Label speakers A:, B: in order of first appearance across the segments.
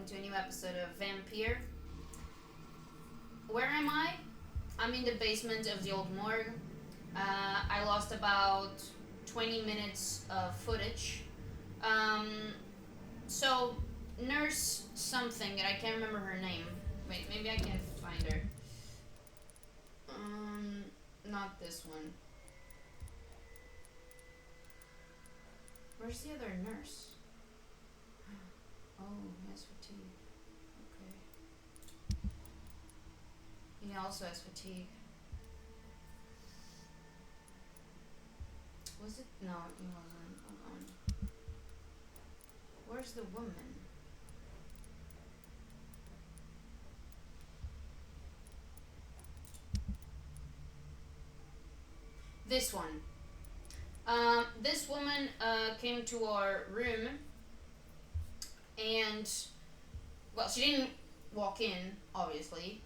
A: to a new episode of Vampyr. Where am I? I'm in the basement of the old morgue. I lost about 20 minutes of footage. So, nurse something, and I can't remember her name. Wait, maybe I can find her. Not this one. Where's the other nurse? Oh, he has fatigue. Okay. He also has fatigue. Was it? No, he wasn't. Hold on. Where's the woman? This one. This woman came to our room, and well, she didn't walk in, obviously,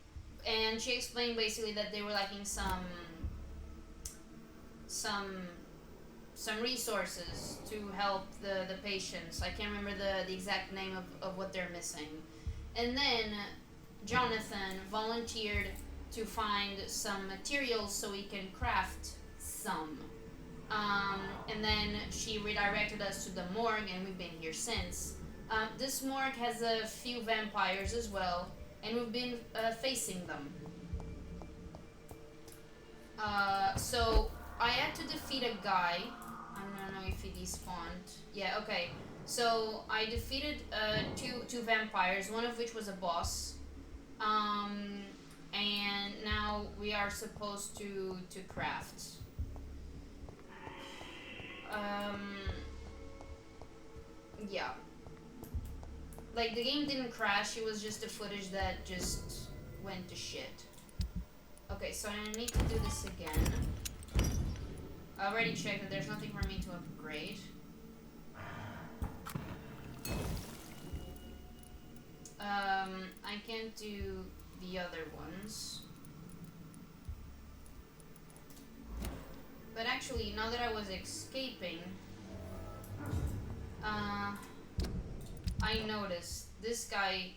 A: and she explained basically that they were lacking some resources to help the patients. I can't remember the exact name of what they're missing. And then Jonathan volunteered to find some materials so we can craft some. And then she redirected us to the morgue, and we've been here since. This morgue has a few vampires as well, and we've been facing them. So I had to defeat a guy. I don't know if he despawned. Yeah, okay. So I defeated two vampires, one of which was a boss. And now we are supposed to craft. Yeah. Like, the game didn't crash, it was just the footage that just went to shit. Okay, so I need to do this again. I already checked that there's nothing for me to upgrade. I can't do the other ones. But actually, now that I was escaping, I noticed this guy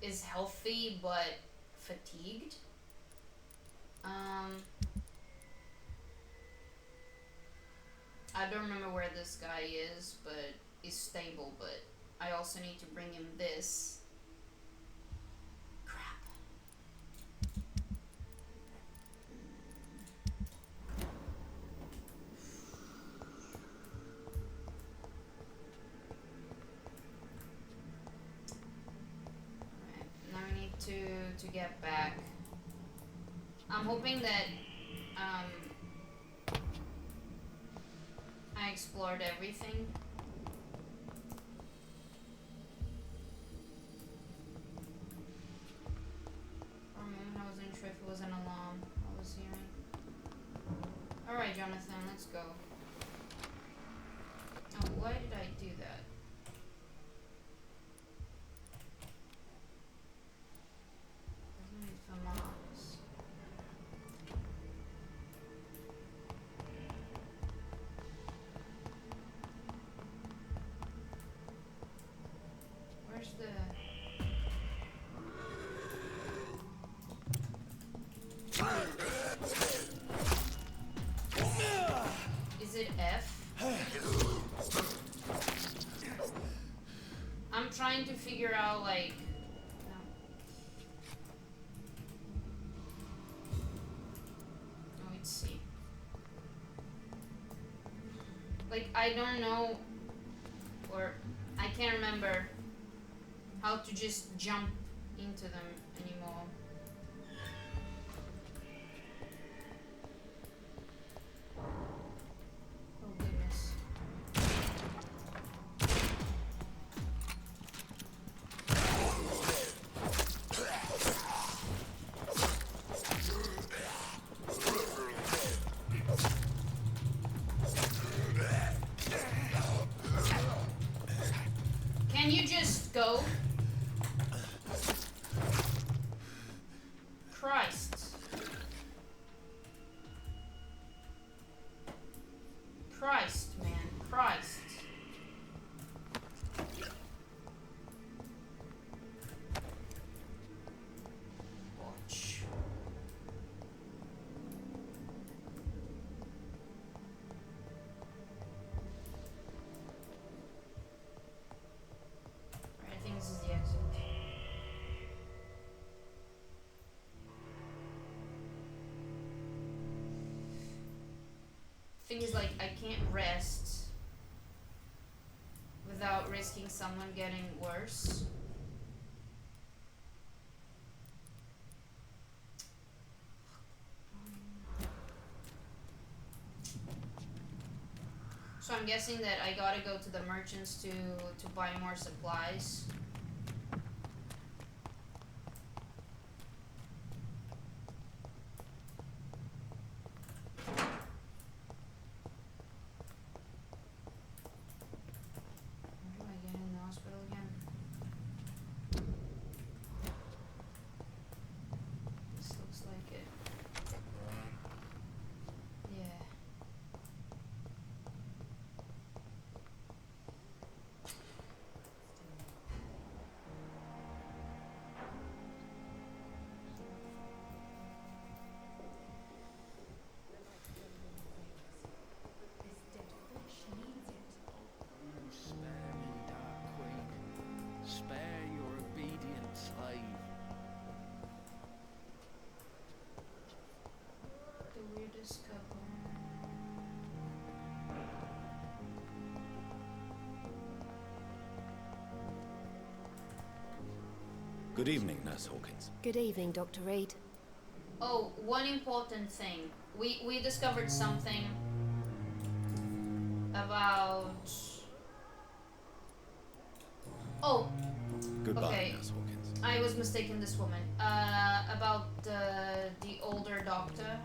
A: is healthy but fatigued. I don't remember where this guy is, but he's stable, but I also need to bring him this. Crap. Alright, now I need to get back. I'm hoping that I explored everything. For a moment I wasn't sure if it was an alarm I was hearing. Alright, Jonathan, let's go. Oh, why did I do that? There's no need for mobs. Where's the... Is it F? I'm trying to figure out, like... No. Oh, it's C. Like, I don't know, or I can't remember how to just jump into them anymore. Oh goodness. Can you just go? Christ. Christ, man. Christ. thing is, like, I can't rest without risking someone getting worse. So I'm guessing that I gotta go to the merchants to buy more supplies. How do I get in the hospital again? This looks like it. Yeah.
B: Spare me, Dark Queen. Spare your obedient slave.
A: The weirdest couple.
C: Good evening, Nurse Hawkins.
D: Good evening, Dr. Reed.
A: Oh, one important thing. We discovered something about. Oh,
C: Goodbye,
A: okay.
C: Nurse Hawkins.
A: I was mistaken. This woman. About the older doctor.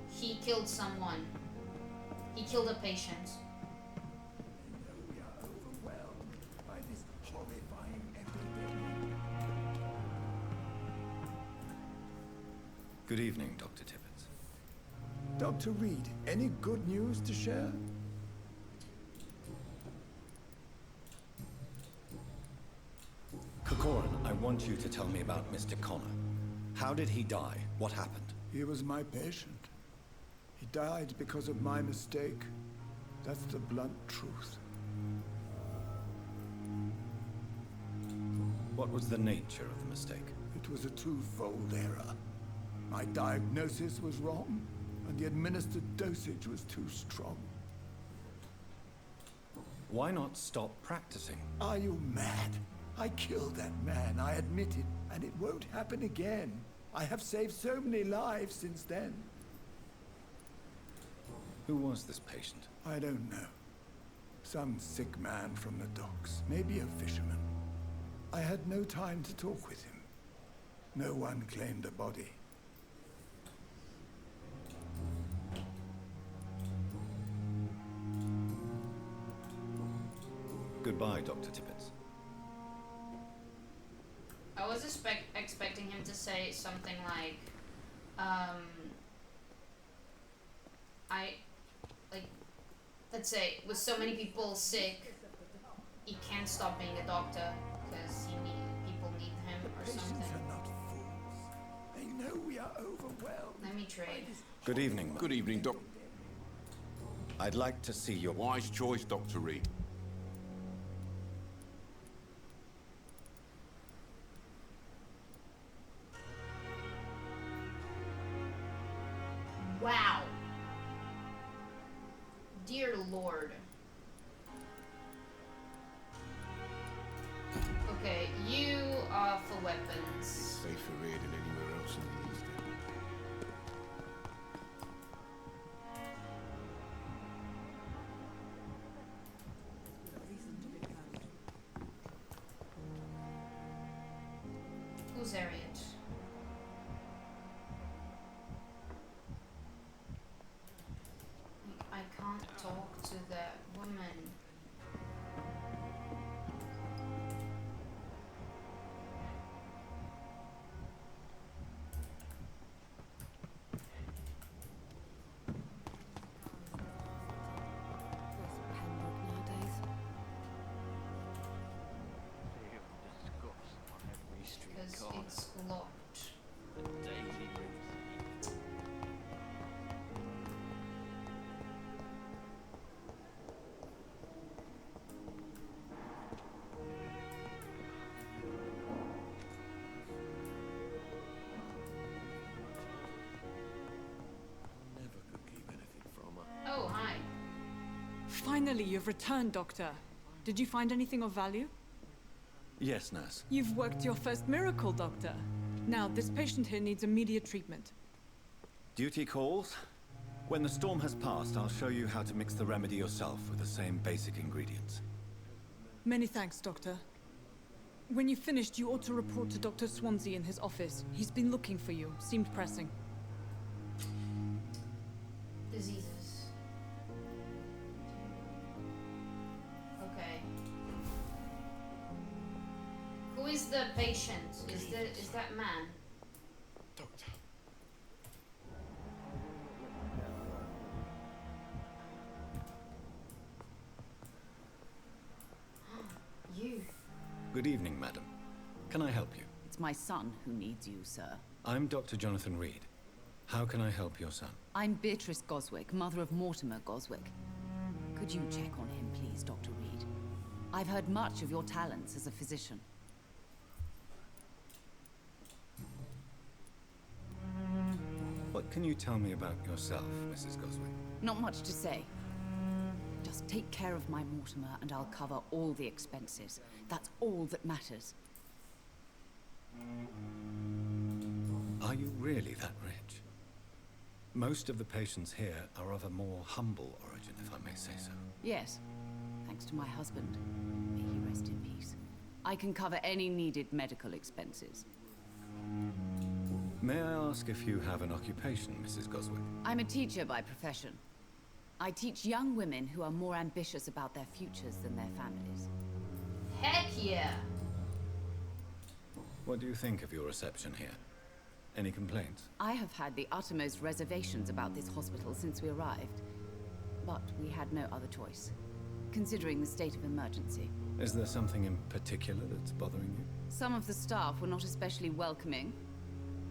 A: He killed someone. He killed a patient.
E: We are overwhelmed by this horrifying epidemic.
C: Good evening, Dr. Tippett.
E: Dr. Reed, any good news to share?
C: Corcoran, I want you to tell me about Mr. Connor. How did he die? What happened?
E: He was my patient. He died because of my mistake. That's the blunt truth.
C: What was the nature of the mistake?
E: It was a twofold error. My diagnosis was wrong, and the administered dosage was too strong.
C: Why not stop practicing?
E: Are you mad? I killed that man, I admit it, and it won't happen again. I have saved so many lives since then.
C: Who was this patient?
E: I don't know. Some sick man from the docks, maybe a fisherman. I had no time to talk with him. No one claimed a body.
C: Goodbye, Dr. Tippett.
A: I was expecting him to say something like, let's say, with so many people sick, he can't stop being a doctor because people need him or
E: Patients
A: something.
E: are not fools. They know we are overwhelmed.
A: Let me trade.
C: Good evening, ma'am.
F: Good evening, Doc.
C: I'd like to see your...
F: Wise choice, Dr. Reed.
A: Wow. Dear Lord. Okay, you are for weapons.
F: Safer here than anywhere else in the East End.
A: Who's Harriet? I can't talk to that woman. Because it's locked.
F: Never could keep anything from her.
D: Finally, you've returned, Doctor. Did you find anything of value?
C: Yes, nurse.
D: You've worked your first miracle, Doctor. Now, this patient here needs immediate treatment.
C: Duty calls. When the storm has passed, I'll show you how to mix the remedy yourself with the same basic ingredients.
D: Many thanks, Doctor. When you've finished, you ought to report to Dr. Swansea in his office. He's been looking for you. Seemed pressing.
A: Diseases. Okay. Who is the patient? Is that man?
F: Doctor.
A: You.
C: Good evening, madam. Can I help you?
G: It's my son who needs you, sir.
C: I'm Dr. Jonathan Reed. How can I help your son?
G: I'm Beatrice Goswick, mother of Mortimer Goswick. Could you check on him, please, Dr. Reed? I've heard much of your talents as a physician.
C: What can you tell me about yourself, Mrs. Goswick?
G: Not much to say. Just take care of my Mortimer and I'll cover all the expenses. That's all that matters.
C: Are you really that rich? Most of the patients here are of a more humble origin, if I may say so.
G: Yes, thanks to my husband. May he rest in peace. I can cover any needed medical expenses.
C: May I ask if you have an occupation, Mrs. Goswick?
G: I'm a teacher by profession. I teach young women who are more ambitious about their futures than their families.
A: Heck yeah!
C: What do you think of your reception here? Any complaints?
G: I have had the uttermost reservations about this hospital since we arrived. But we had no other choice, considering the state of emergency.
C: Is there something in particular that's bothering you?
G: Some of the staff were not especially welcoming.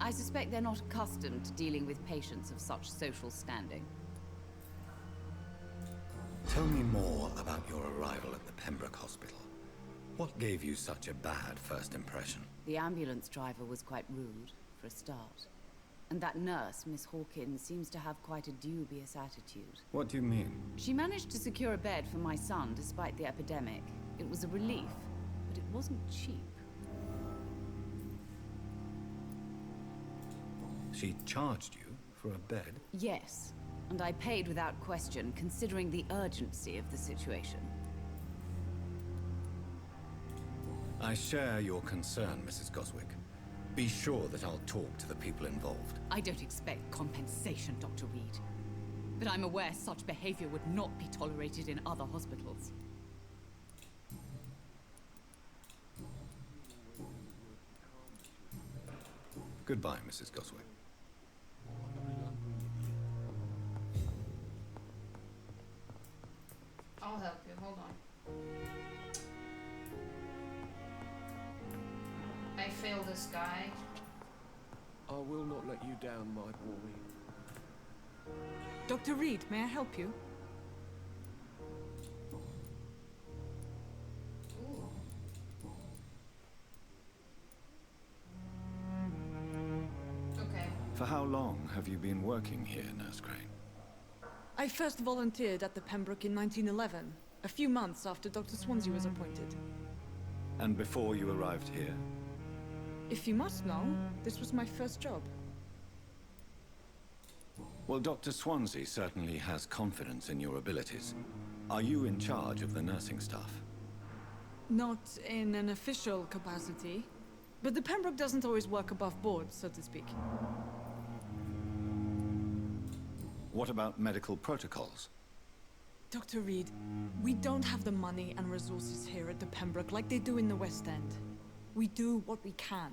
G: I suspect they're not accustomed to dealing with patients of such social standing.
C: Tell me more about your arrival at the Pembroke Hospital. What gave you such a bad first impression?
G: The ambulance driver was quite rude, for a start. And that nurse, Miss Hawkins, seems to have quite a dubious attitude.
C: What do you mean?
G: She managed to secure a bed for my son despite the epidemic. It was a relief, but it wasn't cheap.
C: She charged you for a bed?
G: Yes, and I paid without question, considering the urgency of the situation.
C: I share your concern, Mrs. Goswick. Be sure that I'll talk to the people involved.
G: I don't expect compensation, Dr. Reed. But I'm aware such behavior would not be tolerated in other hospitals.
C: Goodbye, Mrs. Goswick.
A: I'll help you. Hold on. I failed this guy.
B: I will not let you down, my boy.
D: Dr. Reed, may I help you?
A: Ooh. Okay.
C: For how long have you been working here, Nurse Crane?
D: I first volunteered at the Pembroke in 1911, a few months after Dr. Swansea was appointed.
C: And before you arrived here?
D: If you must know, this was my first job.
C: Well, Dr. Swansea certainly has confidence in your abilities. Are you in charge of the nursing staff?
D: Not in an official capacity, but the Pembroke doesn't always work above board, so to speak.
C: What about medical protocols?
D: Dr. Reed, we don't have the money and resources here at the Pembroke like they do in the West End. We do what we can.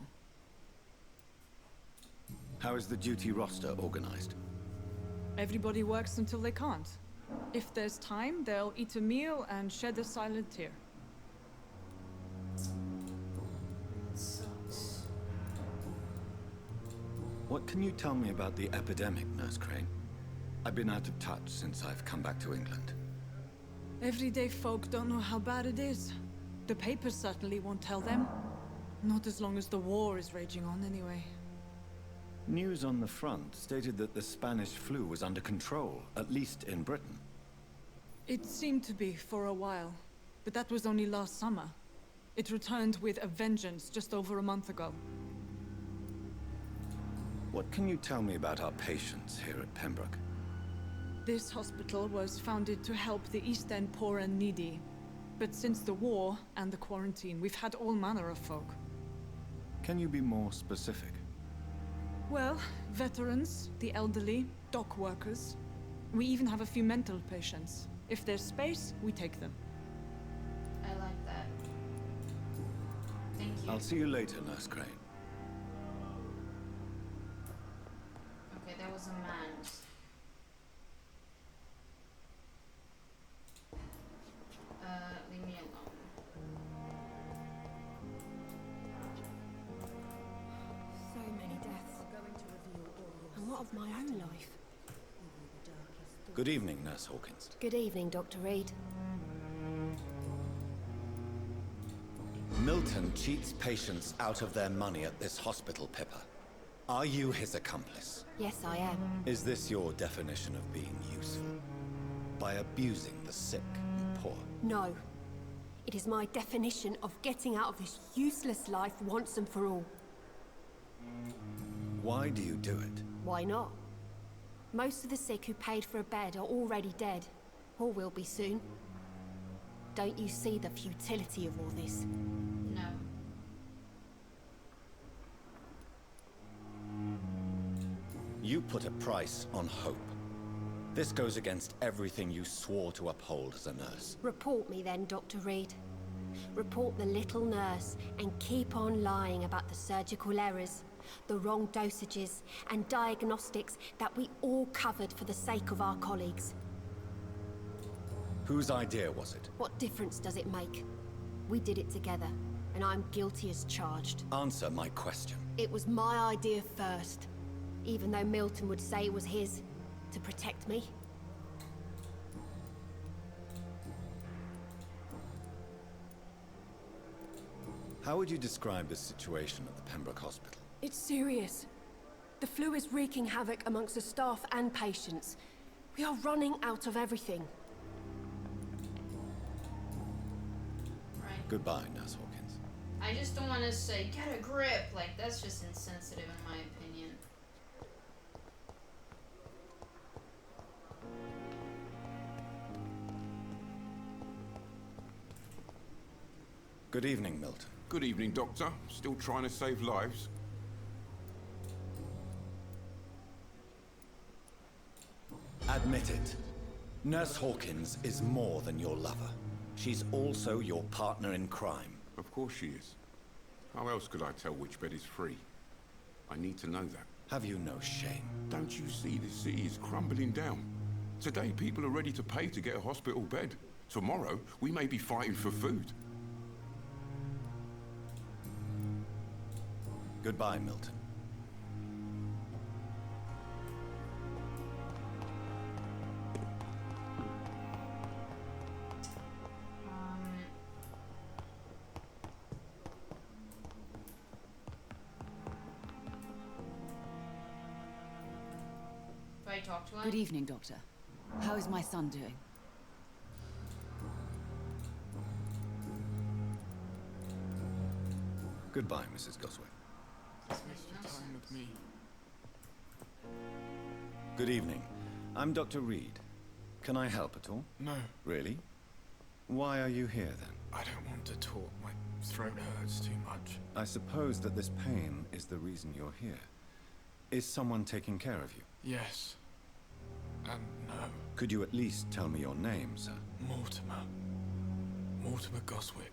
C: How is the duty roster organized?
D: Everybody works until they can't. If there's time, they'll eat a meal and shed a silent tear.
A: Sucks.
C: What can you tell me about the epidemic, Nurse Crane? I've been out of touch since I've come back to England.
D: Everyday folk don't know how bad it is. The papers certainly won't tell them. Not as long as the war is raging on, anyway.
C: News on the front stated that the Spanish flu was under control, at least in Britain.
D: It seemed to be for a while, but that was only last summer. It returned with a vengeance just over a month ago.
C: What can you tell me about our patients here at Pembroke?
D: This hospital was founded to help the East End poor and needy. But since the war and the quarantine, we've had all manner of folk.
C: Can you be more specific?
D: Well, veterans, the elderly, dock workers. We even have a few mental patients. If there's space, we take them.
A: I like that. Thank you.
C: I'll see you later, Nurse Crane.
A: Okay, that was a man's. Leave me alone.
H: So many deaths. And what of my own life?
C: Good evening, Nurse Hawkins.
H: Good evening, Dr. Reed.
C: Milton cheats patients out of their money at this hospital, Pippa. Are you his accomplice?
H: Yes, I am.
C: Is this your definition of being useful? By abusing the sick and poor?
H: No. It is my definition of getting out of this useless life once and for all.
C: Why do you do it?
H: Why not? Most of the sick who paid for a bed are already dead, or will be soon. Don't you see the futility of all this?
A: No.
C: You put a price on hope. This goes against everything you swore to uphold as a nurse.
H: Report me then, Dr. Reed. Report the little nurse and keep on lying about the surgical errors, the wrong dosages and diagnostics that we all covered for the sake of our colleagues.
C: Whose idea was it?
H: What difference does it make? We did it together, and I'm guilty as charged.
C: Answer my question.
H: It was my idea first, even though Milton would say it was his, to protect me.
C: How would you describe the situation at the Pembroke Hospital?
H: It's serious. The flu is wreaking havoc amongst the staff and patients. We are running out of everything.
A: Right.
C: Goodbye, Nurse Hawkins.
A: I just don't want to say, get a grip. Like, that's just insensitive in my opinion.
C: Good evening, Milton.
F: Good evening, Doctor. Still trying to save lives?
C: Admit it. Nurse Hawkins is more than your lover. She's also your partner in crime.
F: Of course she is. How else could I tell which bed is free? I need to know that.
C: Have you no shame?
F: Don't you see this city is crumbling down? Today, people are ready to pay to get a hospital bed. Tomorrow, we may be fighting for food.
C: Goodbye, Milton.
A: Do I talk to him?
G: Good evening, Doctor. How is my son doing?
C: Goodbye, Mrs. Goswick.
B: Time with me.
C: Good evening. I'm Dr. Reed. Can I help at all?
B: No,
C: Really? Why are you here, then?
B: I don't want to talk. My throat hurts too much.
C: I suppose that this pain is the reason you're here. Is someone taking care of you?
B: Yes. And no.
C: Could you at least tell me your name, sir?
B: Mortimer. Mortimer Goswick.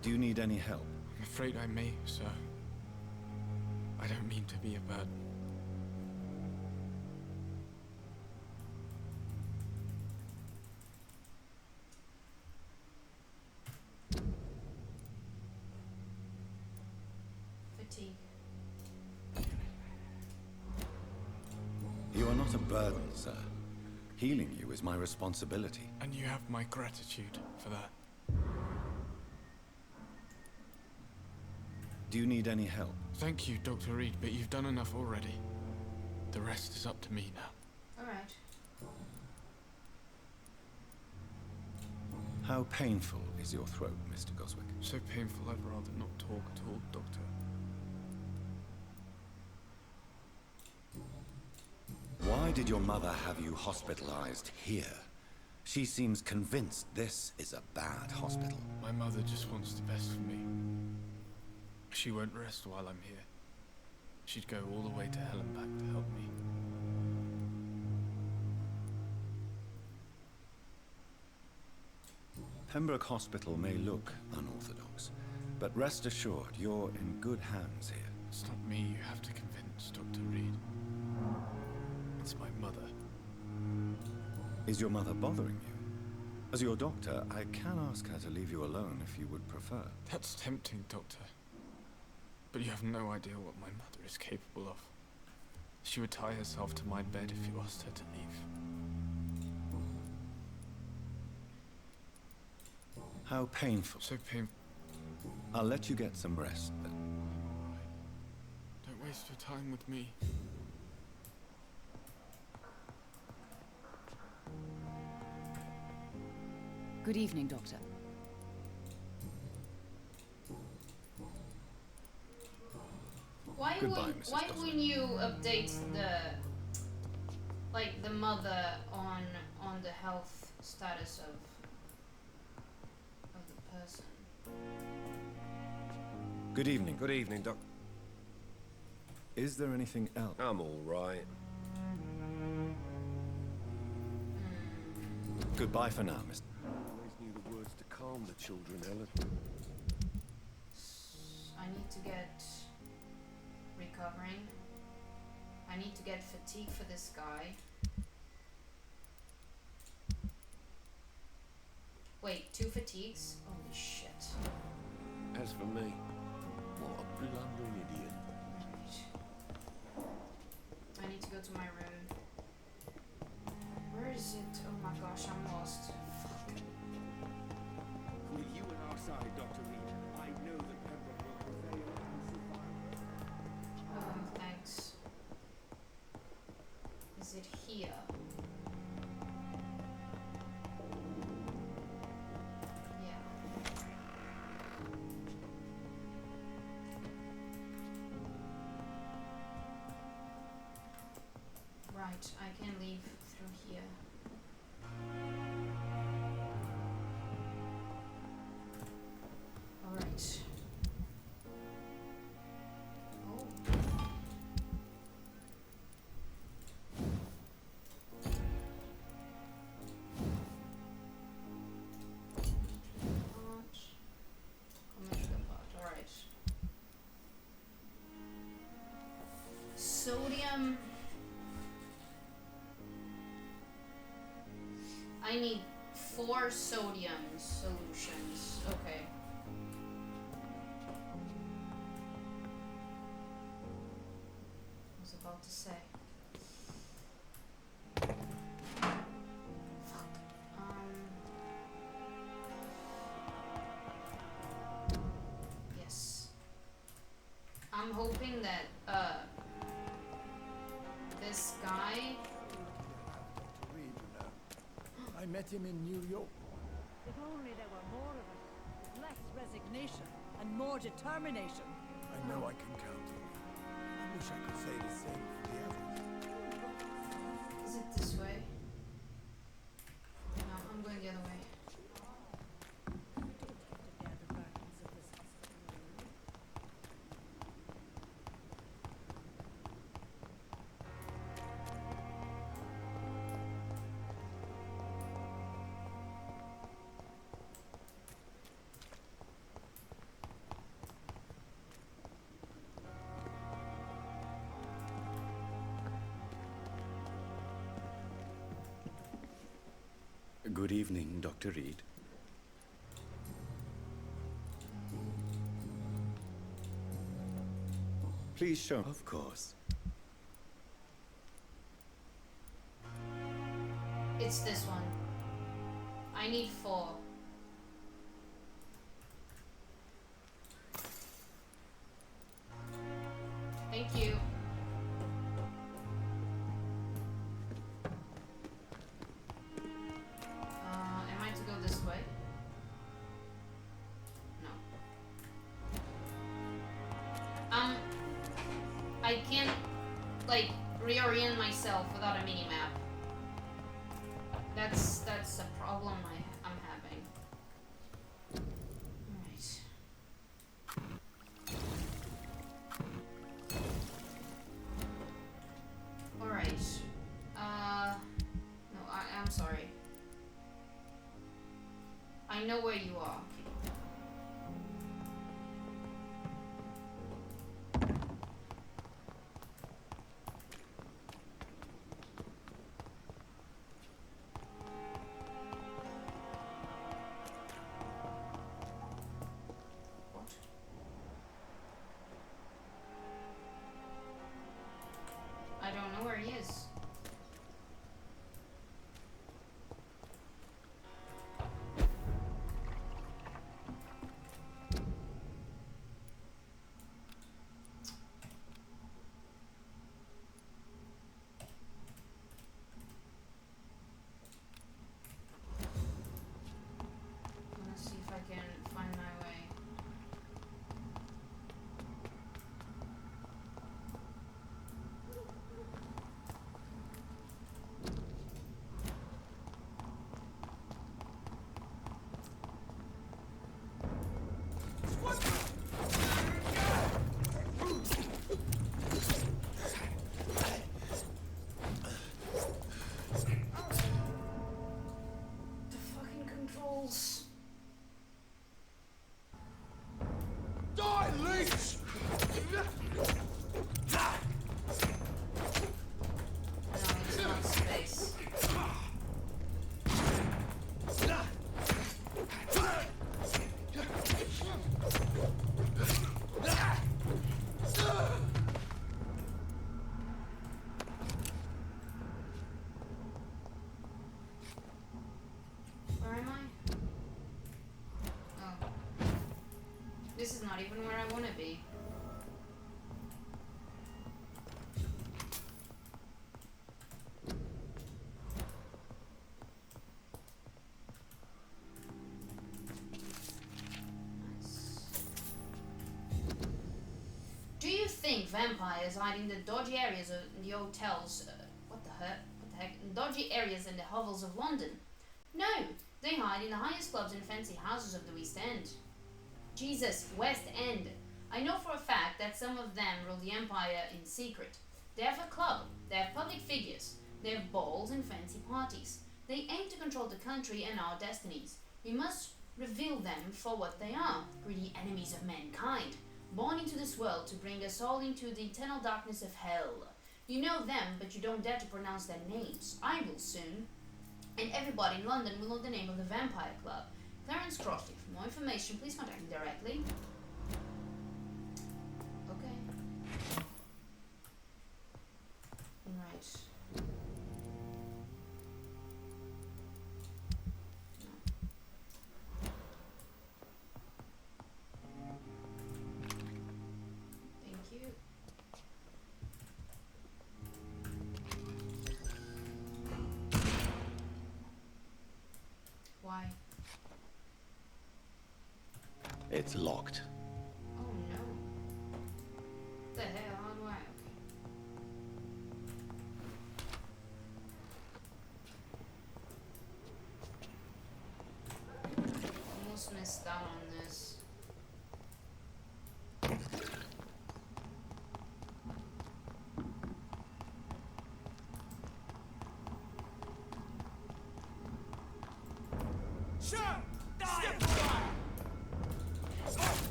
C: Do you need any help?
B: I'm afraid I may, sir. I don't mean to be a burden.
A: Fatigue.
C: You are not a burden, sir. Healing you is my responsibility.
B: And you have my gratitude for that.
C: Do you need any help?
B: Thank you, Dr. Reed, but you've done enough already. The rest is up to me now.
C: How painful is your throat, Mr. Goswick?
B: So painful I'd rather not talk at all, Doctor.
C: Why did your mother have you hospitalized here? She seems convinced this is a bad hospital.
B: My mother just wants the best for me. She won't rest while I'm here. She'd go all the way to hell and back to help me.
C: Pembroke Hospital may look unorthodox, but rest assured you're in good hands here.
B: It's not me you have to convince, Dr. Reed. It's my mother.
C: Is your mother bothering you? As your doctor, I can ask her to leave you alone if you would prefer.
B: That's tempting, Doctor. But you have no idea what my mother is capable of. She would tie herself to my bed if you asked her to leave.
C: How painful.
B: So painful.
C: I'll let you get some rest, then.
B: Don't waste your time with me.
G: Good evening, Doctor.
C: Goodbye, Mrs.
A: Why
C: Goswick.
A: wouldn't you update the mother on the health status of the person?
C: Good evening.
I: Good evening, Doc.
C: Is there anything else?
I: I'm all right.
C: Goodbye for now, Mr.
B: Always knew the words to calm the children, Ellen.
A: I need to get recovering. I need to get fatigue for this guy. Wait, 2 fatigues? Holy shit.
B: As for me, what a blundering idiot.
A: I need to go to my room. Where is it? Oh my gosh, I'm lost. Fuck.
J: With you at our side, Dr. Reed, I know that Pembroke will prevail and survive.
A: Oh, thanks. Is it here? Yeah. Right, I can leave through here. Alright. Oh. Alright. Sodium. I need 4 sodium solutions. Okay. I was about to say. Fuck. Yes. I'm hoping that this guy.
E: Dr. Reed, you know. I met him in New York.
K: If only there were more of us, with less resignation and more determination.
E: I know I can count on you. I wish I could say the same for the others.
A: Is it this way? No, I'm going the other way.
K: To bear the burdens of this hospital.
C: Good evening, Dr. Reed. Please show. Of course.
A: It's this one. I need 4. Thank you. Am I to go this way? like reorient myself without a mini map. That's a problem I'm having. All right. All right. No, I'm sorry. I know where you are. I don't know where he is. Let's see if I can find my way. The fucking controls.
F: Die, leech!
A: No, it's not space. Where am I? Oh. This is not even where I want to be. Do you think vampires hide in the dodgy areas of the hotels? What the heck? Dodgy areas in the hovels of London? No, they hide in the highest clubs and fancy houses of the West End. Jesus, West End. I know for a fact that some of them rule the empire in secret. They have a club, they have public figures, they have balls and fancy parties. They aim to control the country and our destinies. We must reveal them for what they are, greedy enemies of mankind, born into this world to bring us all into the eternal darkness of hell. You know them, but you don't dare to pronounce their names. I will soon. And everybody in London will know the name of the Vampire Club. Clarence Crossley. For more information, please contact me directly. Okay. Right. Thank you. Why?
C: It's locked.
A: Oh no. The hell? How do I? Okay. Almost missed out on this.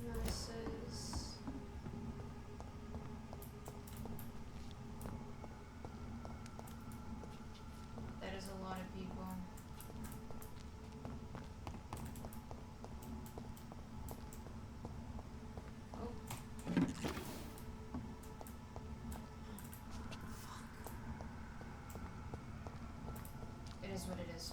A: Nurses. That is a lot of people. Oh. It is what it is.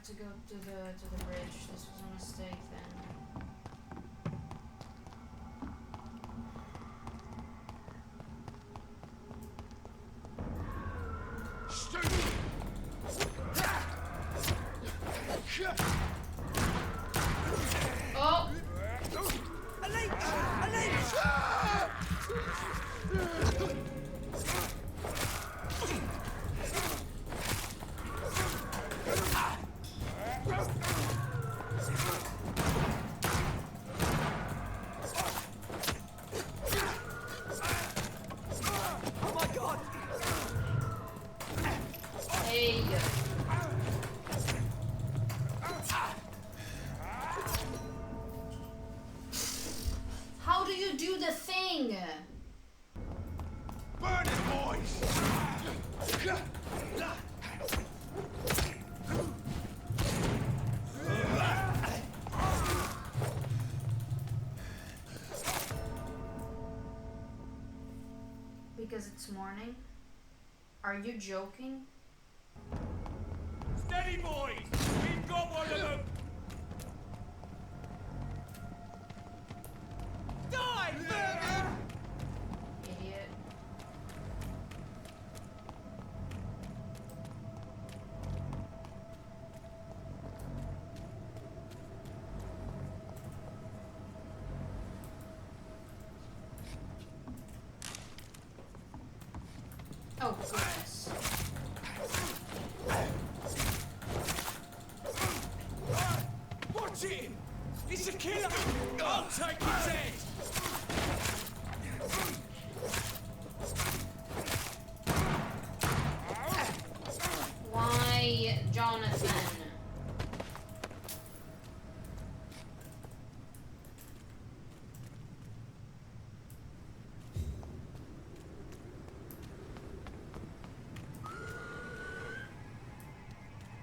A: to go to the bridge. This was a mistake then. Oh!
J: Oh my god!
A: Hey! How do you do the thing?
J: Burn it, boys!
A: Because it's morning? Are you joking?
J: Steady, boys! We've got one of them! Die, vermin!
A: Idiot. Oh, goodness.
J: Watch him! He's a killer! I'll take his head!
A: Why, Jonathan?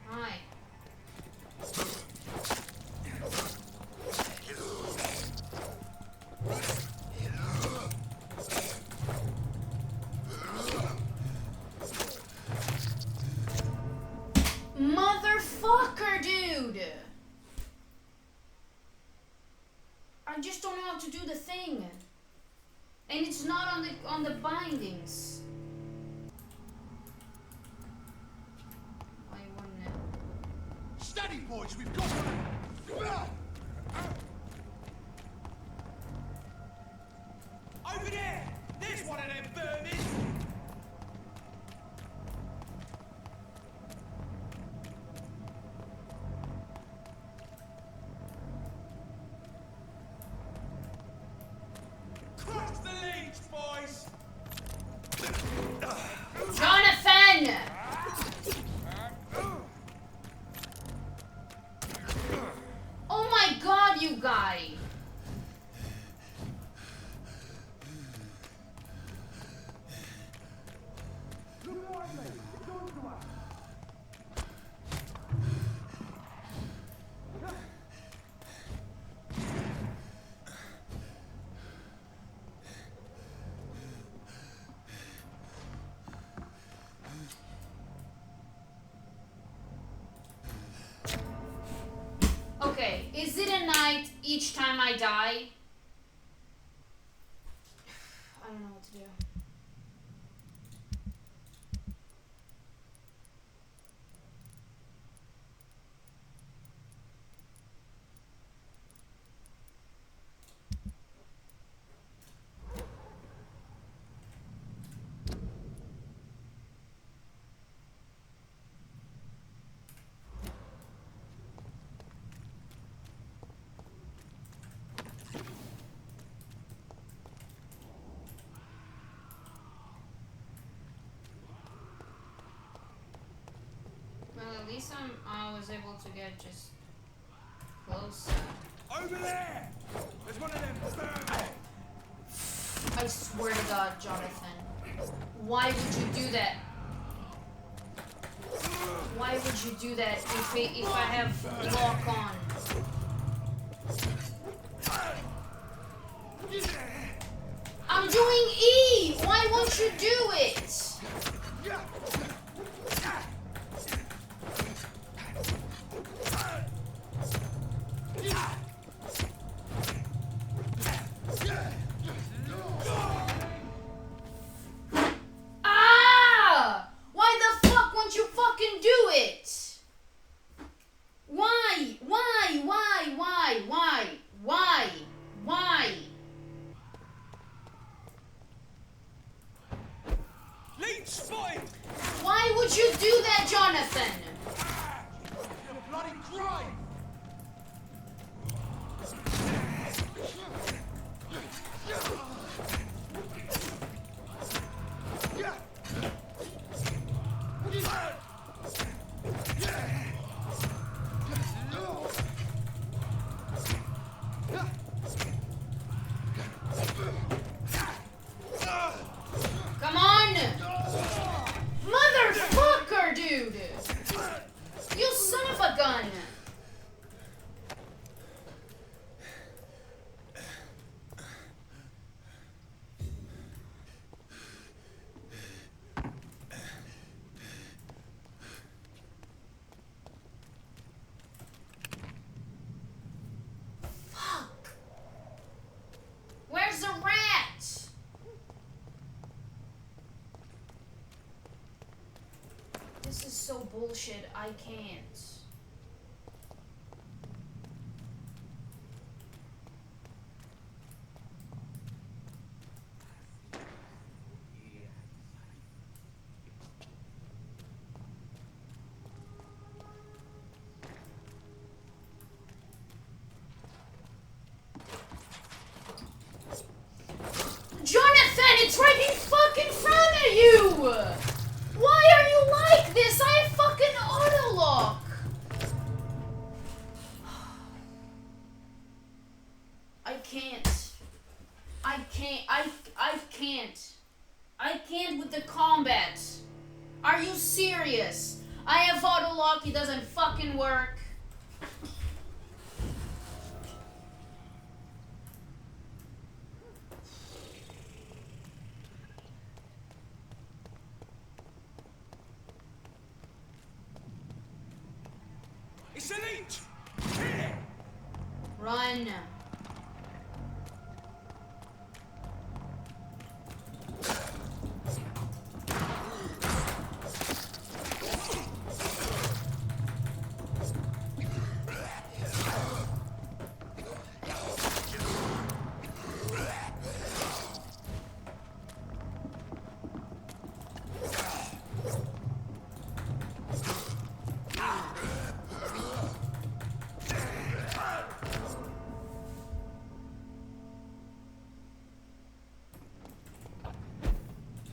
A: Hi. Motherfucker, dude! I just don't know how to do the thing. And it's not on the bindings. Why wouldn't it?
J: Steady, boys! We've got one! Over there! There's one of them vermin! Crush the leech, boys!
A: Jonathan! Oh my god, you guy! Okay, is it a night each time I die? I don't know what to do. Well, at least I was able to get just close.
J: Over there! There's one of them vermin!
A: I swear to God, Jonathan. Why would you do that? Why would you do that if I have lock on? I'm doing E! Why won't you do it? Ah! Why the fuck won't you fucking do it? Why? Why? Why? Why? Why? Why? Why?
J: Lead spotted!
A: Why would you do that, Jonathan?
J: You bloody drive!
A: Come on! Motherfucker, dude! You son of a gun! Fuck! Where's the rat? This is so bullshit, I can't. Jonathan, it's right in fucking front of you! Why are you like this? I have fucking auto lock. I can't. I can't. I can't. I can't with the combat. Are you serious? I have auto lock. It doesn't fucking work.
J: It's an inch! Here!
A: Run.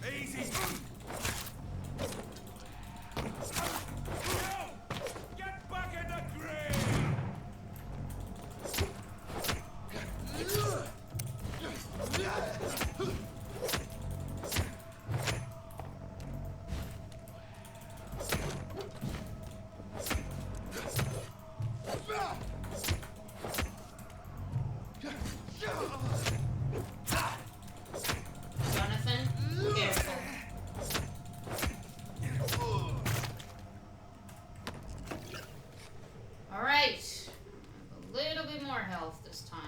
J: Easy! Get back in the grave!
A: Jonathan, careful. Alright. A little bit more health this time.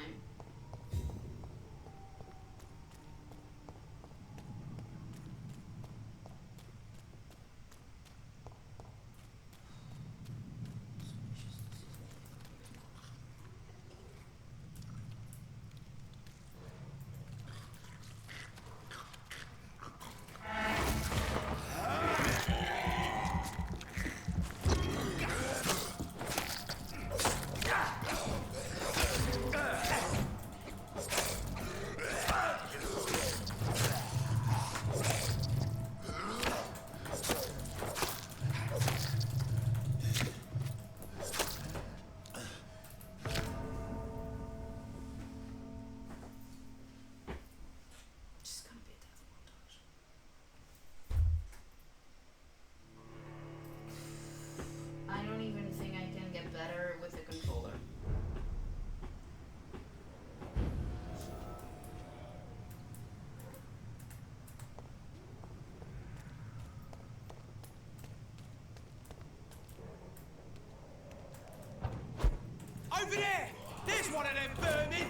J: one of them vermin!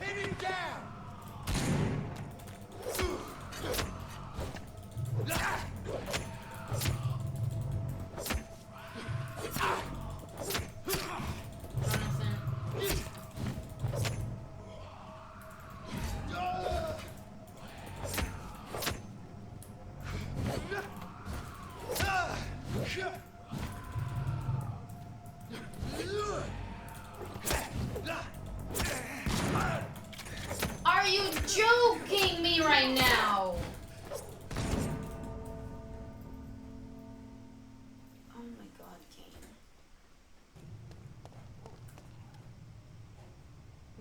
J: Pin him down!
A: Are you joking me right now? Oh my god, Kane.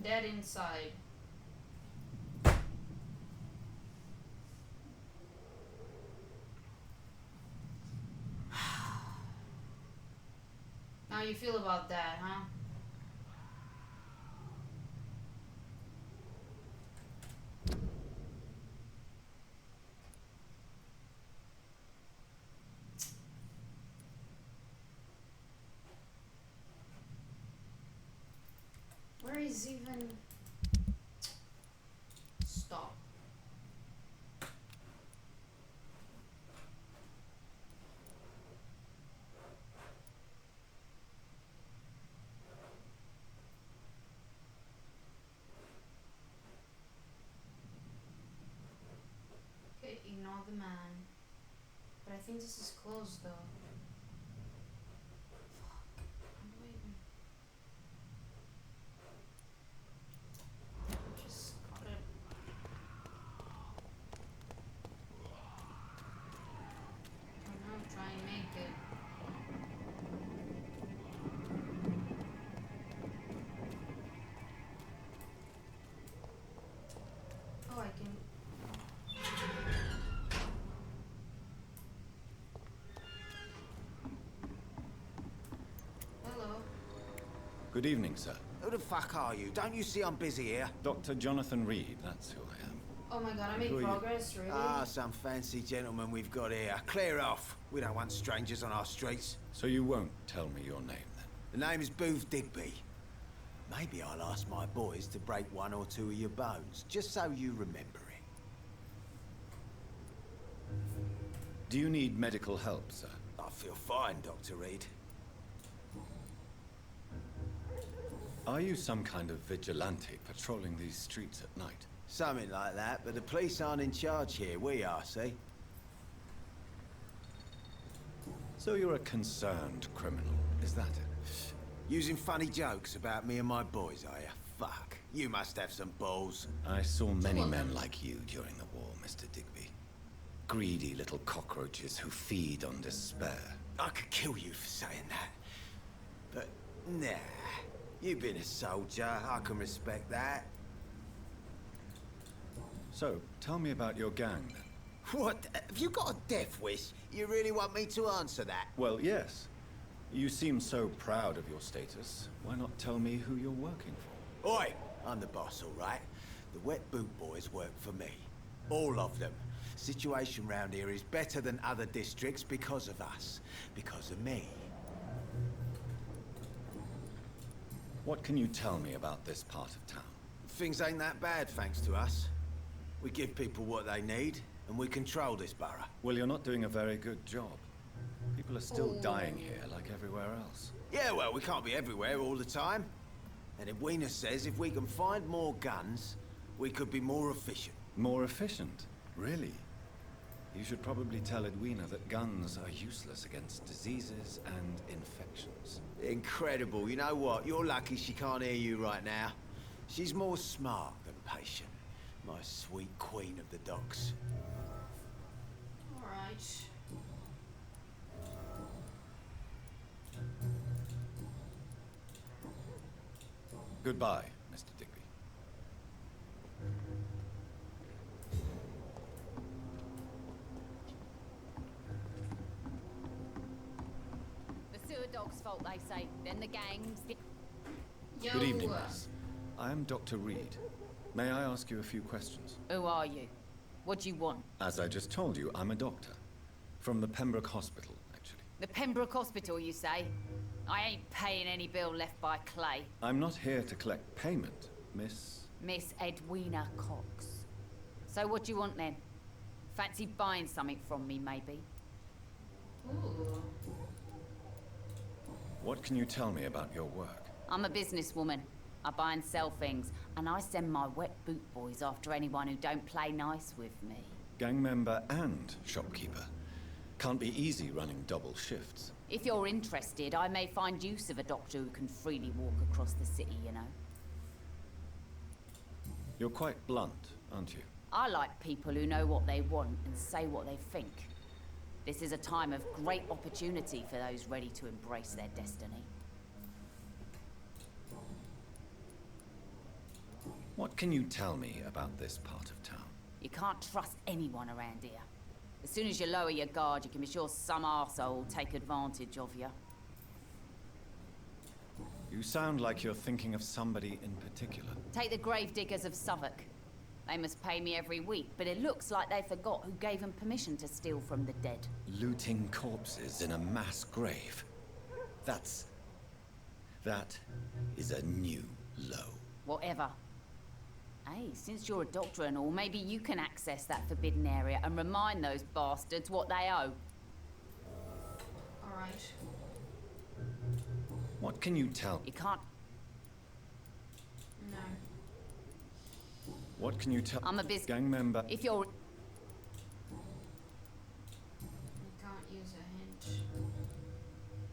A: Dead inside. How you feel about that, huh? Where is even... Stop. Okay, ignore the man. But I think this is closed though. Fuck. How do I even... Just gotta... I don't know, try and make it. Oh, I can... Hello.
C: Good evening, sir.
J: Who the fuck are you? Don't you see I'm busy here?
C: Dr. Jonathan Reed, that's who I am.
A: Oh my god, I made
C: Who are you?
A: progress, really?
J: Ah, some fancy gentleman we've got here. Clear off. We don't want strangers on our streets.
C: So you won't tell me your name, then?
J: The name is Booth Digby. Maybe I'll ask my boys to break one or two of your bones, just so you remember it.
C: Do you need medical help, sir?
J: I feel fine, Dr. Reed.
C: Are you some kind of vigilante patrolling these streets at night?
J: Something like that, but the police aren't in charge here. We are, see?
C: So you're a concerned criminal, is that it?
J: Using funny jokes about me and my boys, are you? Fuck. You must have some balls.
C: I saw many men like you during the war, Mr. Digby. Greedy little cockroaches who feed on despair.
J: I could kill you for saying that. But, nah. You've been a soldier. I can respect that.
C: So, tell me about your gang, then.
J: What? Have you got a death wish? You really want me to answer that?
C: Well, yes. You seem so proud of your status. Why not tell me who you're working for?
J: Oi! I'm the boss, all right? The Wet Boot Boys work for me. All of them. Situation round here is better than other districts because of us. Because of me.
C: What can you tell me about this part of town?
J: Things ain't that bad, thanks to us. We give people what they need, and we control this borough.
C: Well, you're not doing a very good job. People are still dying here like everywhere else.
J: Yeah, well, we can't be everywhere all the time. And Edwina says if we can find more guns, we could be more efficient.
C: More efficient? Really? You should probably tell Edwina that guns are useless against diseases and infections.
J: Incredible. You know what? You're lucky she can't hear you right now. She's more smart than patient. My sweet queen of the docks.
A: Alright.
C: Goodbye, Mr. Digby.
G: The sewer dog's fault, they say. Then the gangs...
A: Yo.
C: Good evening, miss. I am Dr. Reed. May I ask you a few questions?
G: Who are you? What do you want?
C: As I just told you, I'm a doctor. From the Pembroke Hospital, actually.
G: The Pembroke Hospital, you say? I ain't paying any bill left by Clay.
C: I'm not here to collect payment, Miss...
G: Miss Edwina Cox. So what do you want then? Fancy buying something from me, maybe?
A: Ooh.
C: What can you tell me about your work?
G: I'm a businesswoman. I buy and sell things, and I send my wet boot boys after anyone who don't play nice with me.
C: Gang member and shopkeeper. Can't be easy running double shifts.
G: If you're interested, I may find use of a doctor who can freely walk across the city, you know.
C: You're quite blunt, aren't you?
G: I like people who know what they want and say what they think. This is a time of great opportunity for those ready to embrace their destiny.
C: What can you tell me about this part of town?
G: You can't trust anyone around here. As soon as you lower your guard, you can be sure some arsehole will take advantage of you.
C: You sound like you're thinking of somebody in particular.
G: Take the gravediggers of Southwark. They must pay me every week, but it looks like they forgot who gave them permission to steal from the dead.
C: Looting corpses in a mass grave. That is a new low.
G: Whatever. Hey, since you're a doctor and all, maybe you can access that forbidden area and remind those bastards what they owe.
A: Alright.
C: What can you tell?
G: You can't...
A: No.
C: What can you tell?
G: I'm a
C: gang member.
G: If you're...
A: You can't use a hint.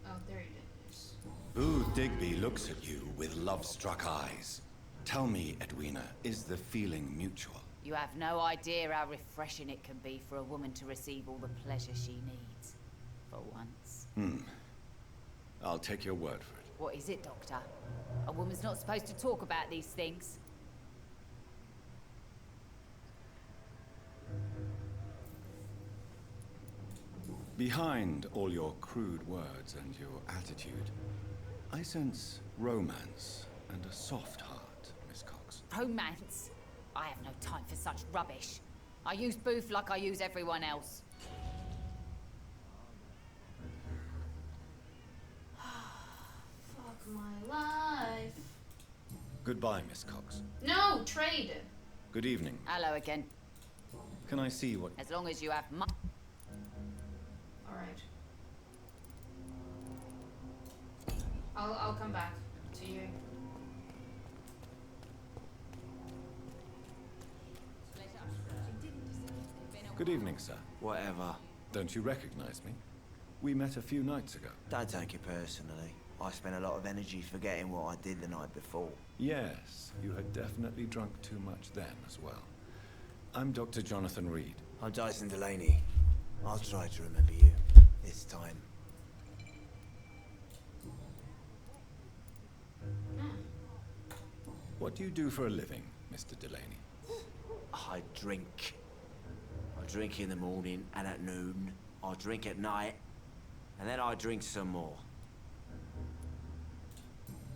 A: Oh, there it is.
C: Boo Digby looks at you with love-struck eyes. Tell me, Edwina, is the feeling mutual?
G: You have no idea how refreshing it can be for a woman to receive all the pleasure she needs. For once.
C: I'll take your word for it.
G: What is it, Doctor? A woman's not supposed to talk about these things.
C: Behind all your crude words and your attitude, I sense romance and a soft heart, Miss Cox.
G: Romance? I have no time for such rubbish. I use booth like I use everyone else.
A: Fuck my life.
C: Goodbye, Miss Cox.
A: No, trade.
C: Good evening.
G: Hello again.
C: Can I see what...
G: As long as you have my...
A: Alright. I'll come back to you.
C: Good evening, sir.
J: Whatever.
C: Don't you recognize me? We met a few nights ago.
J: Don't take it personally. I spent a lot of energy forgetting what I did the night before.
C: Yes, you had definitely drunk too much then as well. I'm Dr. Jonathan Reed.
J: I'm Dyson Delaney. I'll try to remember you. This time.
C: What do you do for a living, Mr. Delaney?
J: I drink. I drink in the morning and at noon. I drink at night. And then I drink some more.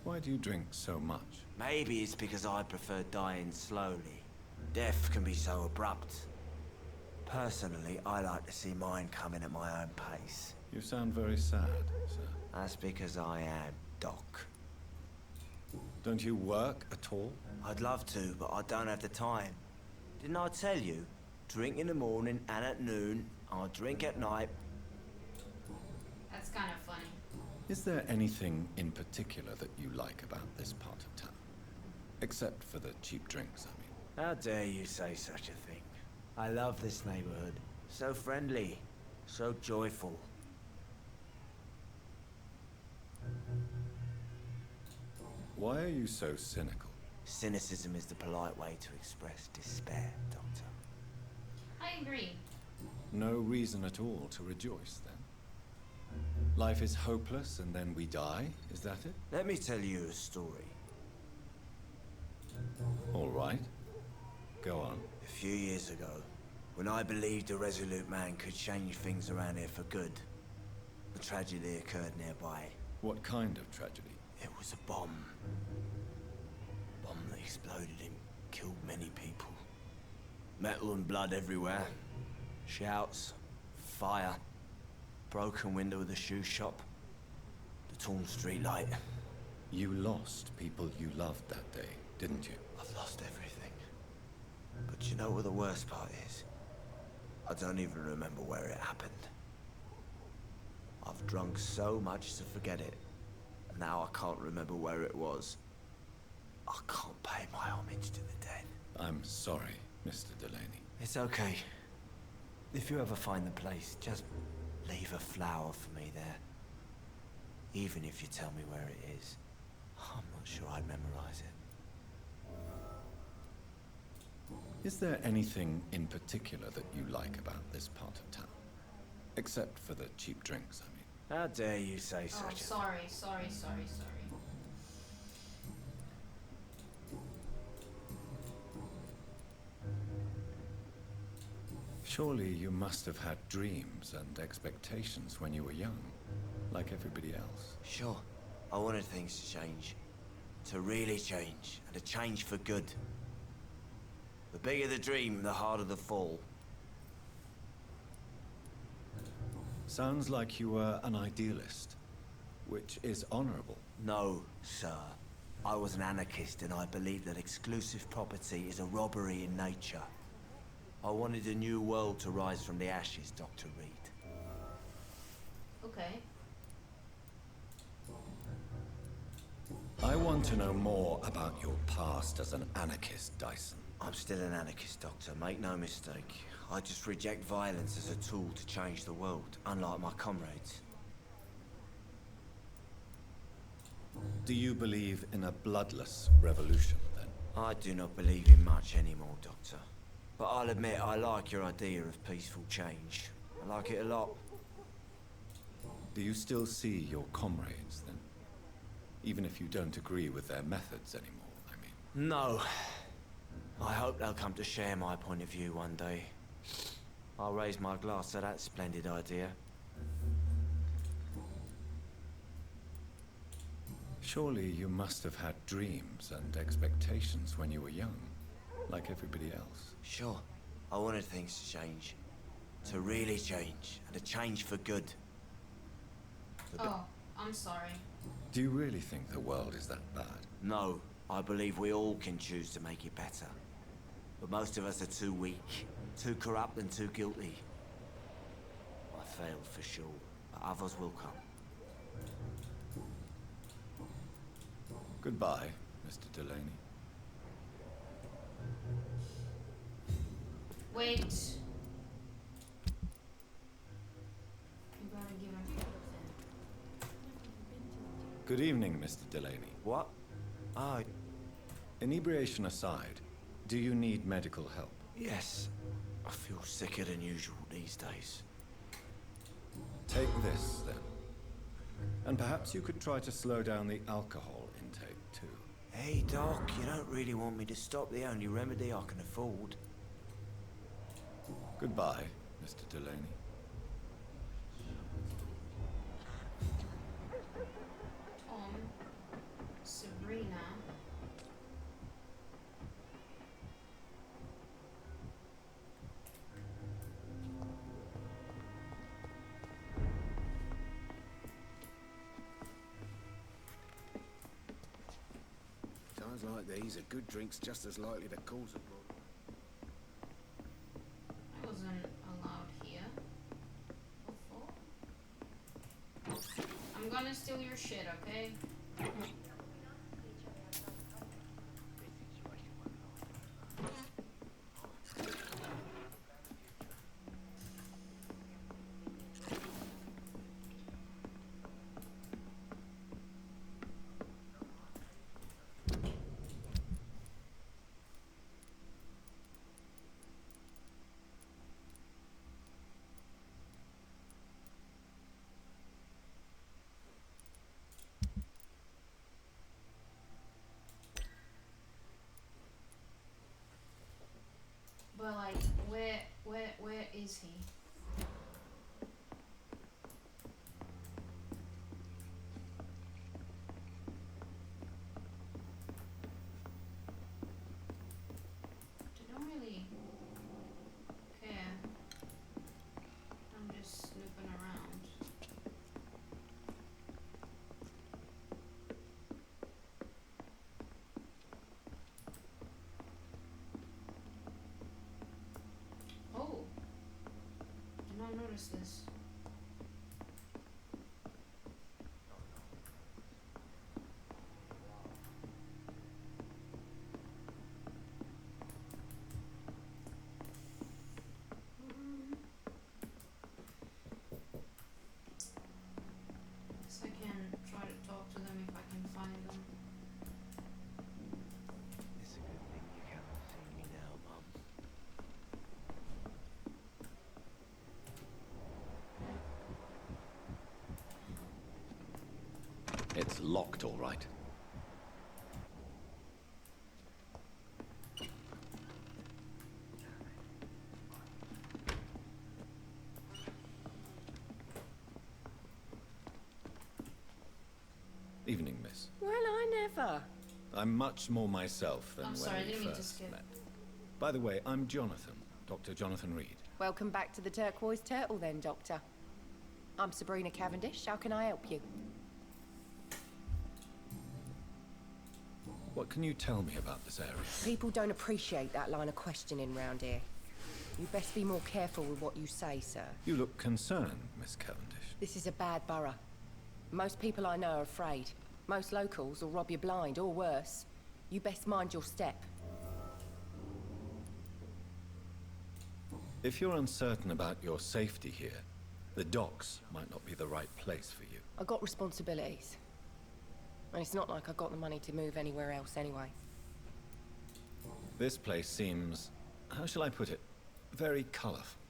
C: Why do you drink so much?
J: Maybe it's because I prefer dying slowly. Death can be so abrupt. Personally, I like to see mine coming at my own pace.
C: You sound very sad, sir.
J: That's because I am Doc.
C: Don't you work at all?
J: I'd love to, but I don't have the time. Didn't I tell you? Drink in the morning and at noon. I'll drink at night.
A: That's kind of funny.
C: Is there anything in particular that you like about this part of town? Except for the cheap drinks, I mean.
J: How dare you say such a thing? I love this neighborhood. So friendly. So joyful.
C: Why are you so cynical?
J: Cynicism is the polite way to express despair, Doctor.
A: I agree.
C: No reason at all to rejoice, then? Life is hopeless and then we die, is that it?
J: Let me tell you a story.
C: All right. Go on.
J: A few years ago, when I believed a resolute man could change things around here for good, a tragedy occurred nearby.
C: What kind of tragedy?
J: It was a bomb. A bomb that exploded and killed many people. Metal and blood everywhere. Shouts, fire, broken window of the shoe shop. The torn streetlight.
C: You lost people you loved that day, didn't you?
J: I've lost everything. But you know what the worst part is? I don't even remember where it happened. I've drunk so much to forget it. Now I can't remember where it was. I can't pay my homage to the dead.
C: I'm sorry, Mr. Delaney.
J: It's okay. If you ever find the place, just leave a flower for me there. Even if you tell me where it is. I'm not sure I'd memorize it.
C: Is there anything in particular that you like about this part of town? Except for the cheap drinks, I mean.
J: How dare you say
A: Oh,
J: such a
A: sorry.
C: Surely you must have had dreams and expectations when you were young, like everybody else.
J: Sure. I wanted things to change. To really change, and to change for good. The bigger the dream, the harder the fall.
C: Sounds like you were an idealist, which is honorable.
J: No, sir. I was an anarchist, and I believed that exclusive property is a robbery in nature. I wanted a new world to rise from the ashes, Dr. Reed.
A: Okay.
C: I want to know more about your past as an anarchist, Dyson.
J: I'm still an anarchist, Doctor. Make no mistake. I just reject violence as a tool to change the world, unlike my comrades.
C: Do you believe in a bloodless revolution, then?
J: I do not believe in much anymore, Doctor. But I'll admit I like your idea of peaceful change. I like it a lot.
C: Do you still see your comrades, then? Even if you don't agree with their methods anymore, I mean.
J: No. I hope they'll come to share my point of view one day. I'll raise my glass to that splendid idea.
C: Surely you must have had dreams and expectations when you were young, like everybody else.
J: Sure. I wanted things to change. To really change, and to change for good.
A: Oh, I'm sorry.
C: Do you really think the world is that bad?
J: No, I believe we all can choose to make it better. But most of us are too weak, too corrupt and too guilty. I failed for sure, but others will come.
C: Goodbye, Mr. Delaney.
A: Wait. You gotta give him everything.
C: Good evening, Mr. Delaney.
J: What? Oh,
C: Inebriation aside, do you need medical help?
J: yes. I feel sicker than usual these days.
C: Take this, then. And perhaps you could try to slow down the alcohol intake, too.
J: Hey, Doc, you don't really want me to stop the only remedy I can afford.
C: Goodbye, Mr. Delaney.
A: Tom. Sabrina.
I: Times like these, a good drink's just as likely to cause a problem.
A: I wasn't allowed here before. I'm gonna steal your shit, okay? What is this? Guess I can try to talk to them if I can find them.
J: It's a good thing you cannot see me now, Mum.
C: It's locked, all right. Evening, miss.
L: Well, I never.
C: I'm much more myself than
A: I'm
C: when
A: sorry, I
C: we
A: didn't mean to
C: first
A: skip.
C: met. By the way, I'm Jonathan, Dr. Jonathan Reed.
L: Welcome back to the Turquoise Turtle then, Doctor. I'm Sabrina Cavendish. How can I help you?
C: What can you tell me about this area?
L: People don't appreciate that line of questioning round here. You best be more careful with what you say, sir.
C: You look concerned, Miss Cavendish.
L: This is a bad borough. Most people I know are afraid. Most locals will rob you blind, or worse. You best mind your step.
C: If you're uncertain about your safety here, the docks might not be the right place for you.
L: I got responsibilities. And it's not like I got the money to move anywhere else anyway.
C: This place seems, how shall I put it, very colorful.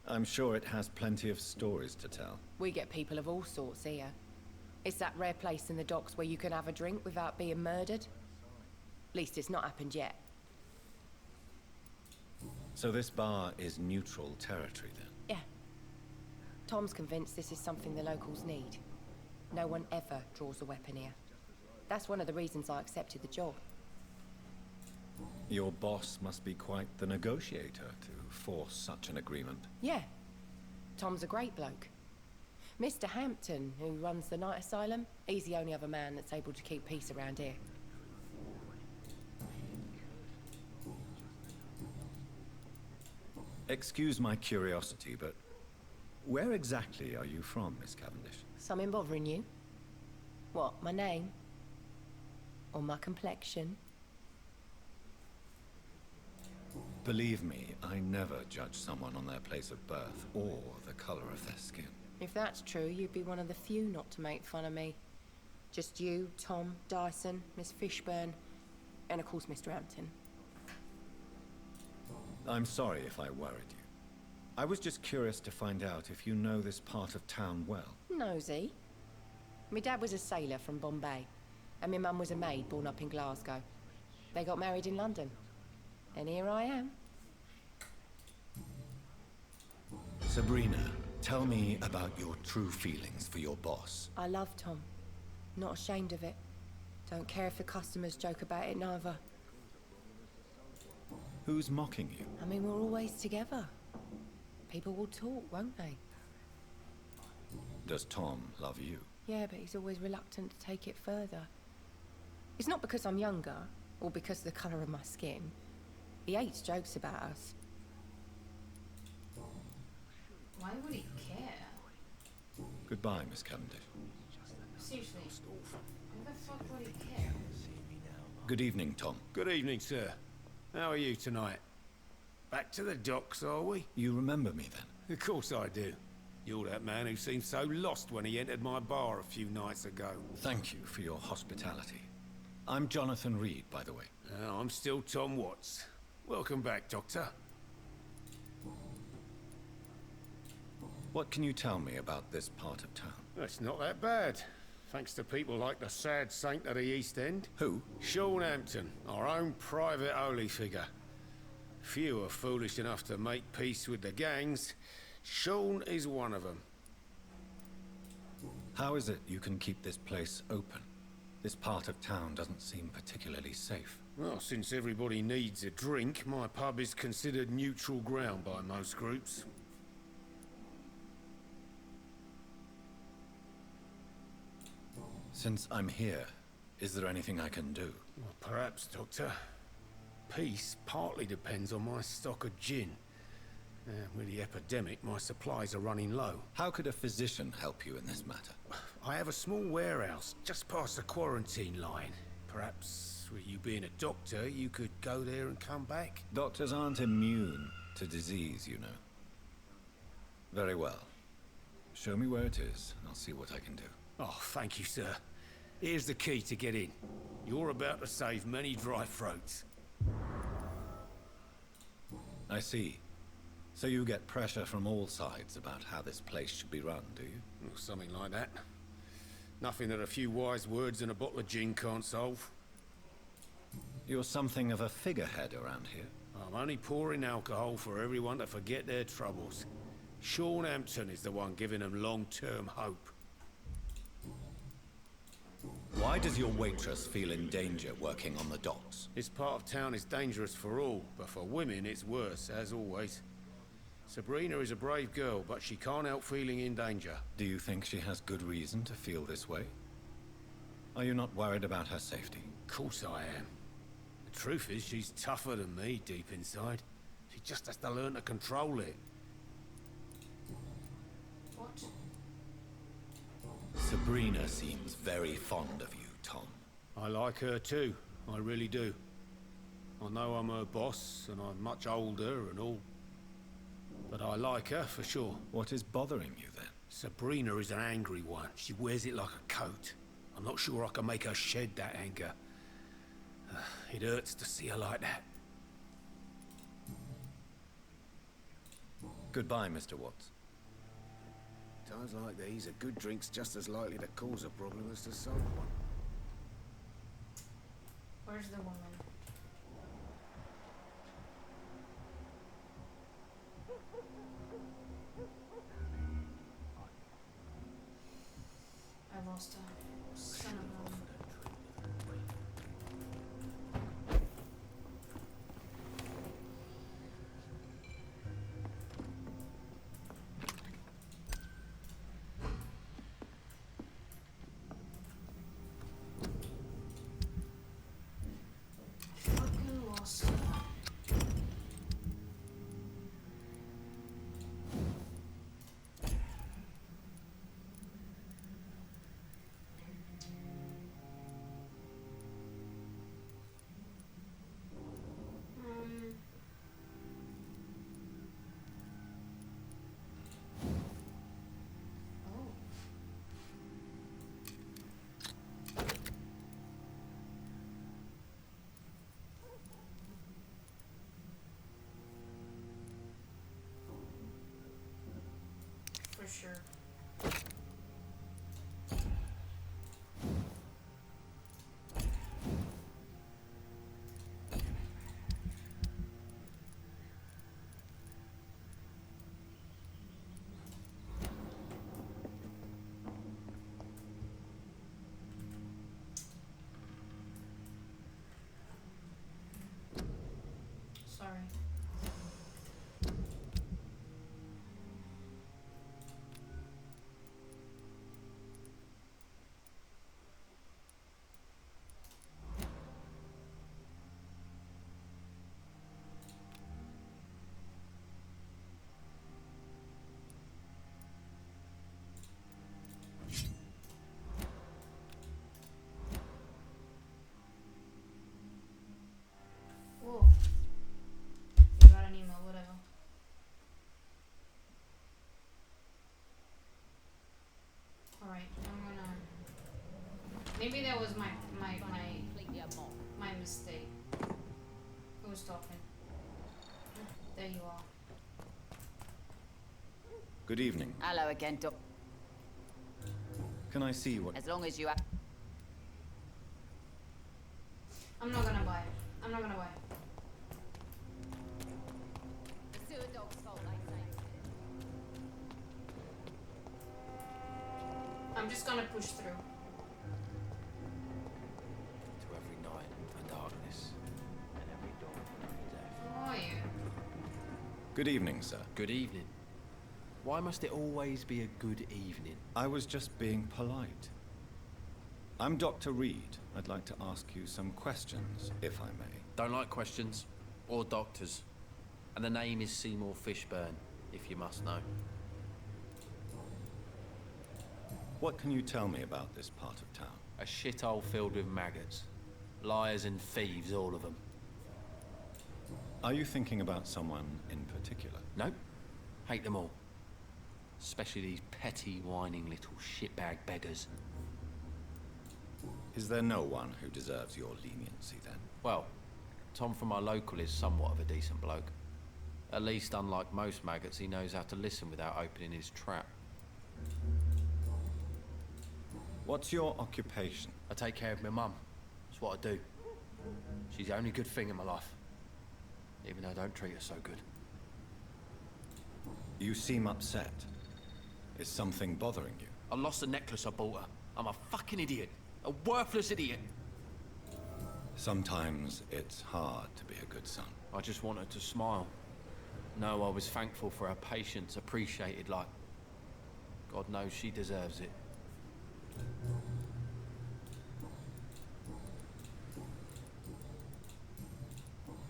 C: I'm sure it has plenty of stories to tell.
L: We get people of all sorts here. It's that rare place in the docks where you can have a drink without being murdered. At least it's not happened yet.
C: So this bar is neutral territory then?
L: Yeah. Tom's convinced this is something the locals need. No one ever draws a weapon here. That's one of the reasons I accepted the job.
C: Your boss must be quite the negotiator to force such an agreement.
L: Yeah. Tom's a great bloke. Mr. Hampton, who runs the night asylum, he's the only other man that's able to keep peace around here.
C: Excuse my curiosity, but where exactly are you from, Miss Cavendish?
L: Something bothering you? What, my name? Or my complexion?
C: Believe me, I never judge someone on their place of birth or the color of their skin.
L: If that's true, you'd be one of the few not to make fun of me. Just you, Tom, Dyson, Miss Fishburne, and of course Mr. Hampton.
C: I'm sorry if I worried you. I was just curious to find out if you know this part of town well.
L: Nosy. My dad was a sailor from Bombay, and my mum was a maid born up in Glasgow. They got married in London. And here I am.
C: Sabrina, tell me about your true feelings for your boss.
L: I love Tom. Not ashamed of it. Don't care if the customers joke about it, neither.
C: Who's mocking you?
L: I mean, we're always together. People will talk, won't they?
C: Does Tom love you?
L: Yeah, but he's always reluctant to take it further. It's not because I'm younger, or because of the colour of my skin. He hates jokes about us.
A: Why would he care?
C: Goodbye, Miss Cavendish.
A: Seriously, why the fuck would he care?
C: Good evening, Tom.
I: Good evening, sir. How are you tonight? Back to the docks, are we?
C: You remember me then?
I: Of course I do. You're that man who seemed so lost when he entered my bar a few nights ago.
C: Thank you for your hospitality. I'm Jonathan Reed, by the way.
I: I'm still Tom Watts. Welcome back, Doctor.
C: What can you tell me about this part of town?
I: It's not that bad. Thanks to people like the sad saint of the East End.
C: Who?
I: Sean Hampton, our own private holy figure. Few are foolish enough to make peace with the gangs. Sean is one of them.
C: How is it you can keep this place open? This part of town doesn't seem particularly safe.
I: Well, since everybody needs a drink, my pub is considered neutral ground by most groups.
C: Since I'm here, is there anything I can do?
I: Well, perhaps, Doctor. Peace partly depends on my stock of gin. With the epidemic, my supplies are running low.
C: How could a physician help you in this matter?
I: I have a small warehouse just past the quarantine line. Perhaps, with you being a doctor, you could go there and come back?
C: Doctors aren't immune to disease, you know. Very well. Show me where it is, and I'll see what I can do.
I: Oh, thank you, sir. Here's the key to get in. You're about to save many dry throats.
C: I see. So you get pressure from all sides about how this place should be run, do you?
I: Well, something like that. Nothing that a few wise words and a bottle of gin can't solve.
C: You're something of a figurehead around here.
I: I'm only pouring alcohol for everyone to forget their troubles. Sean Hampton is the one giving them long-term hope.
C: Why does your waitress feel in danger working on the docks?
I: This part of town is dangerous for all, but for women it's worse, as always. Sabrina is a brave girl, but she can't help feeling in danger.
C: Do you think she has good reason to feel this way? Are you not worried about her safety?
I: Of course I am. The truth is, she's tougher than me deep inside. She just has to learn to control it.
A: What?
C: Sabrina seems very fond of you, Tom.
I: I like her too, I really do. I know I'm her boss, and I'm much older and all. But I like her, for sure.
C: What is bothering you, then?
I: Sabrina is an angry one. She wears it like a coat. I'm not sure I can make her shed that anger. It hurts to see her like that.
C: Goodbye, Mr. Watts.
I: Times like these, a good drink's just as likely to cause a problem as to solve one.
A: Where's the woman? I lost her. Son of a... Fucking lost her. Oh. For sure. Sorry. Whoa. You got an email, whatever. Alright, I'm gonna... Maybe that was my mistake. Who was talking? There you are.
C: Good evening.
G: Hello again, Doc.
C: Can I see what...
G: As long as you have...
A: I'm not gonna buy it. I'm not gonna buy it.
G: The sewer dog's fault, I say.
A: I'm just gonna push through.
J: To every night and darkness, and every dawn and death.
A: Who are you?
C: Good evening, sir.
M: Good evening. Why must it always be a good evening?
C: I was just being polite. I'm Dr. Reed. I'd like to ask you some questions, if I may.
M: Don't like questions. Or doctors. And the name is Seymour Fishburne, if you must know.
C: What can you tell me about this part of town?
M: A shithole filled with maggots. Liars and thieves, all of them.
C: Are you thinking about someone in particular?
M: Nope. Hate them all. Especially these petty, whining little shitbag beggars.
C: Is there no one who deserves your leniency, then?
M: Well, Tom from our local is somewhat of a decent bloke. At least, unlike most maggots, he knows how to listen without opening his trap.
C: What's your occupation?
M: I take care of my mum. That's what I do. She's the only good thing in my life. Even though I don't treat her so good.
C: You seem upset. Is something bothering you?
M: I lost the necklace I bought her. I'm a fucking idiot. A worthless idiot.
C: Sometimes it's hard to be a good son.
M: I just want her to smile. No, I was thankful for her patience, appreciated like... God knows she deserves it.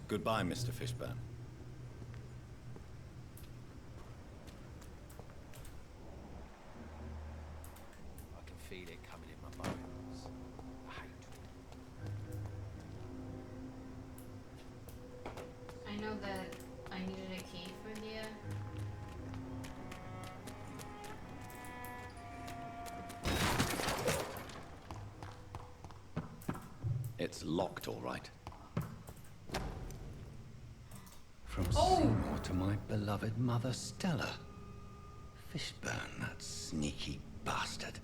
C: Goodbye, Mr. Fishburne.
M: I can feel it coming in my bones. Hatred.
A: I know that I needed a key for the...
C: It's locked, all right. From
A: Oh!
C: Seymour to my beloved mother, Stella. Fishburne, that sneaky bastard.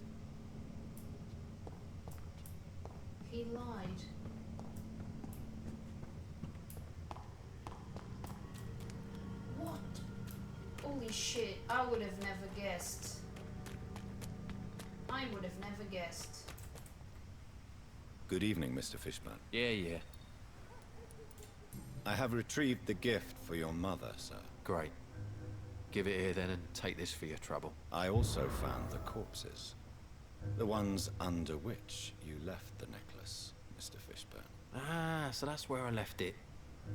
A: He lied. What? Holy shit, I would have never guessed. I would have never guessed.
C: Good evening, Mr. Fishburne.
M: Yeah.
C: I have retrieved the gift for your mother, sir.
M: Great. Give it here then and take this for your trouble.
C: I also found the corpses. The ones under which you left the necklace, Mr. Fishburne.
M: Ah, so that's where I left it.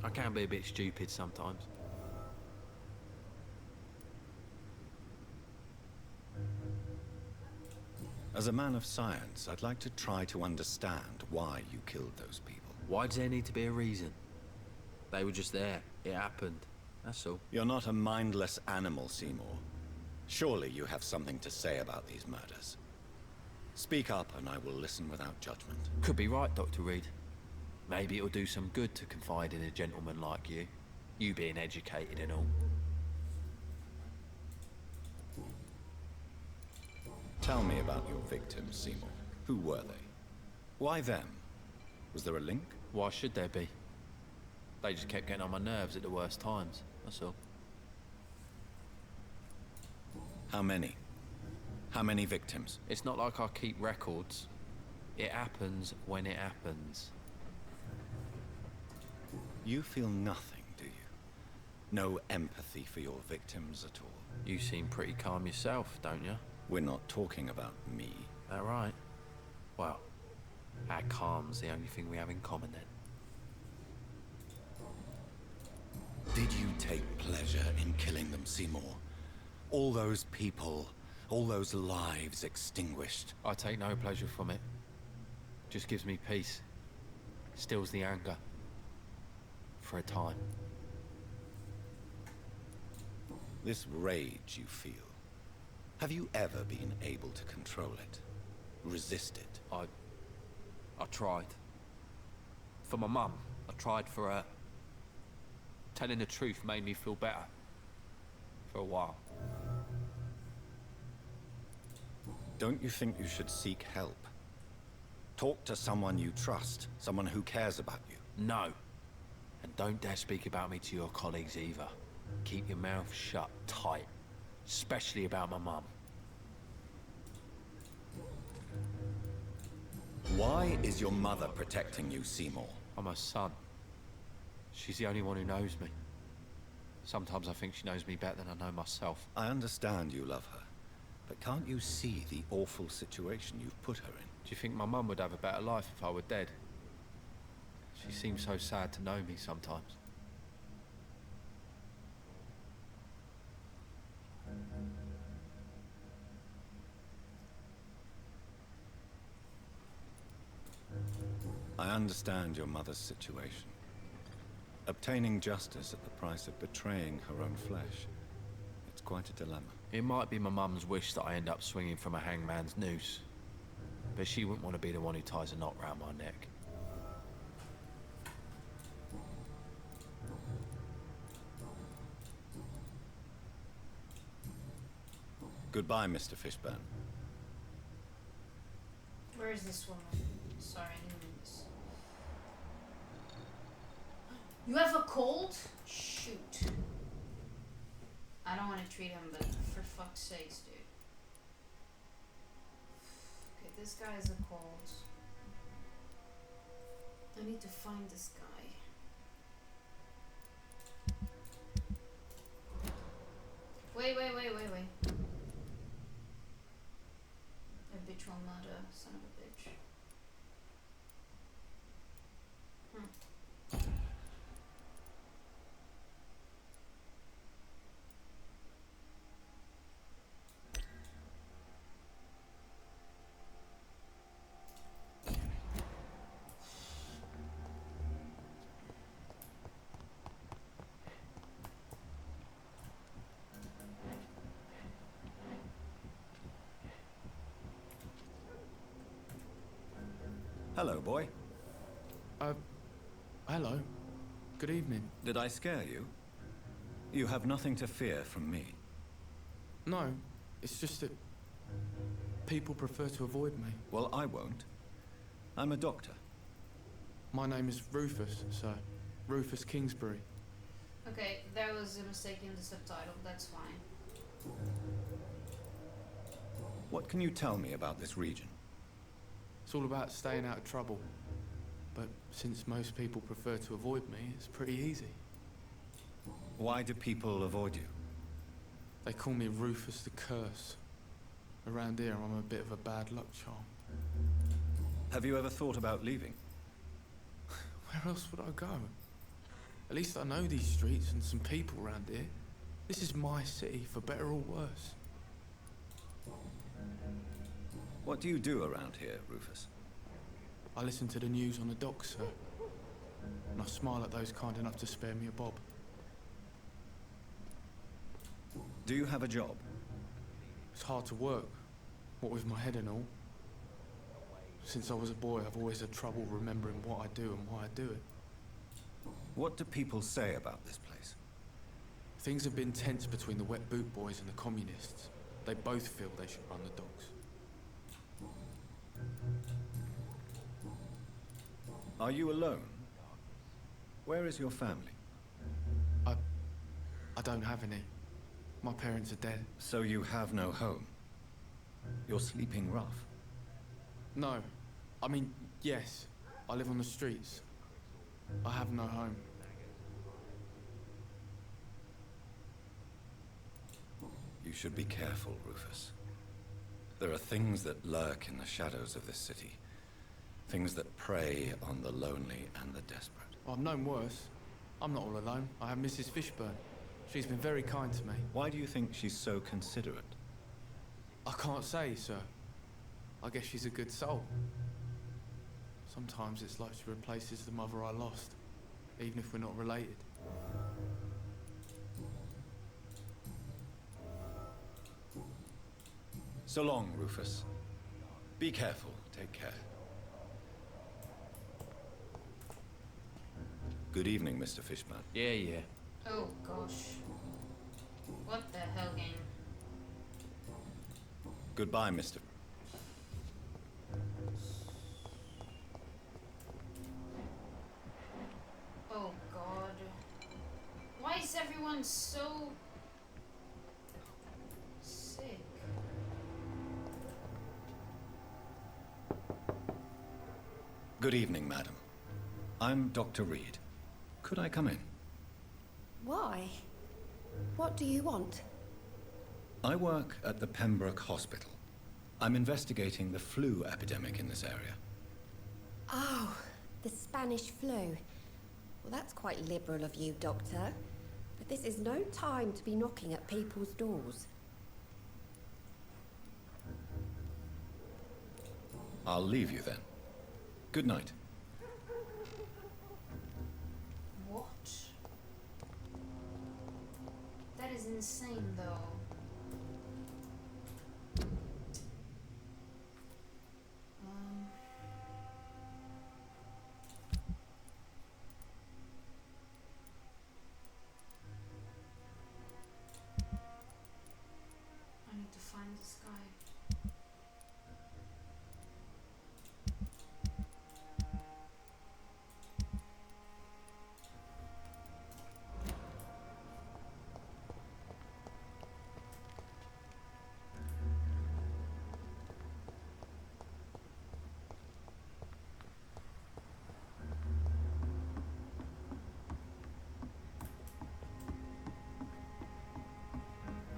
M: I can be a bit stupid sometimes.
C: As a man of science, I'd like to try to understand why you killed those people.
M: Why does there need to be a reason? They were just there. It happened. That's all.
C: You're not a mindless animal, Seymour. Surely you have something to say about these murders. Speak up and I will listen without judgment.
M: Could be right, Dr. Reed. Maybe it'll do some good to confide in a gentleman like you. You being educated and all.
C: Tell me about your victims, Seymour. Who were they? Why them? Was there a link?
M: Why should there be? They just kept getting on my nerves at the worst times, that's all.
C: How many? How many victims?
M: It's not like I keep records. It happens when it happens.
C: You feel nothing, do you? No empathy for your victims at all?
M: You seem pretty calm yourself, don't you?
C: We're not talking about me.
M: That right? Well, our calm's the only thing we have in common then.
C: Did you take pleasure in killing them, Seymour? All those people, all those lives extinguished.
M: I take no pleasure from it. Just gives me peace. Stills the anger. For a time.
C: This rage you feel, have you ever been able to control it? Resist it?
M: I tried. For my mum, I tried for her. Telling the truth made me feel better. For a while.
C: Don't you think you should seek help? Talk to someone you trust, someone who cares about you.
M: No. And don't dare speak about me to your colleagues either. Keep your mouth shut tight. Especially about my mum.
C: Why is your mother protecting you, Seymour?
M: I'm her son. She's the only one who knows me. Sometimes I think she knows me better than I know myself.
C: I understand you love her, but can't you see the awful situation you've put her in?
M: Do you think my mum would have a better life if I were dead? She seems so sad to know me sometimes.
C: I understand your mother's situation. Obtaining justice at the price of betraying her own flesh. It's quite a dilemma.
M: It might be my mum's wish that I end up swinging from a hangman's noose. But she wouldn't want to be the one who ties a knot round my neck.
C: Goodbye, Mr. Fishburne.
A: Where is this woman? Sorry, I didn't mean this. You have a cold? Shoot. I don't want to treat him, but for fuck's sakes, dude. Okay, this guy has a cold. I need to find this guy. Wait. Habitual murder, son of a bitch.
C: Hello, boy.
B: Hello. Good evening.
C: Did I scare you? You have nothing to fear from me.
B: No, it's just that people prefer to avoid me.
C: Well, I won't. I'm a doctor.
B: My name is Rufus, sir. Rufus Kingsbury.
A: Okay, there was a mistake in the subtitle, that's fine.
C: What can you tell me about this region?
B: It's all about staying out of trouble. But since most people prefer to avoid me, it's pretty easy.
C: Why do people avoid you?
B: They call me Rufus the Curse. Around here, I'm a bit of a bad luck charm.
C: Have you ever thought about leaving?
B: Where else would I go? At least I know these streets and some people around here. This is my city, for better or worse.
C: What do you do around here, Rufus?
B: I listen to the news on the docks, sir. And I smile at those kind enough to spare me a bob.
C: Do you have a job?
B: It's hard to work, what with my head and all. Since I was a boy, I've always had trouble remembering what I do and why I do it.
C: What do people say about this place?
B: Things have been tense between the wet boot boys and the communists. They both feel they should run the docks.
C: Are you alone? Where is your family?
B: I don't have any. My parents are dead.
C: So you have no home? You're sleeping rough?
B: No. I mean, yes. I live on the streets. I have no home.
C: You should be careful, Rufus. There are things that lurk in the shadows of this city. Things that prey on the lonely and the desperate.
B: Well, I've known worse. I'm not all alone. I have Mrs. Fishburne. She's been very kind to me.
C: Why do you think she's so considerate?
B: I can't say, sir. I guess she's a good soul. Sometimes it's like she replaces the mother I lost, even if we're not related.
C: So long, Rufus. Be careful. Take care. Good evening, Mr. Fishburne.
M: Yeah.
A: Oh gosh. What the hell, game?
C: Goodbye, Mr.
A: Oh god. Why is everyone so sick?
C: Good evening, madam. I'm Dr. Reed. Could I come in?
H: Why? What do you want?
C: I work at the Pembroke Hospital. I'm investigating the flu epidemic in this area.
H: Oh, the Spanish flu. Well, that's quite liberal of you, Doctor. But this is no time to be knocking at people's doors.
C: I'll leave you then. Good night.
A: What? That is insane, though. I need to find this guy.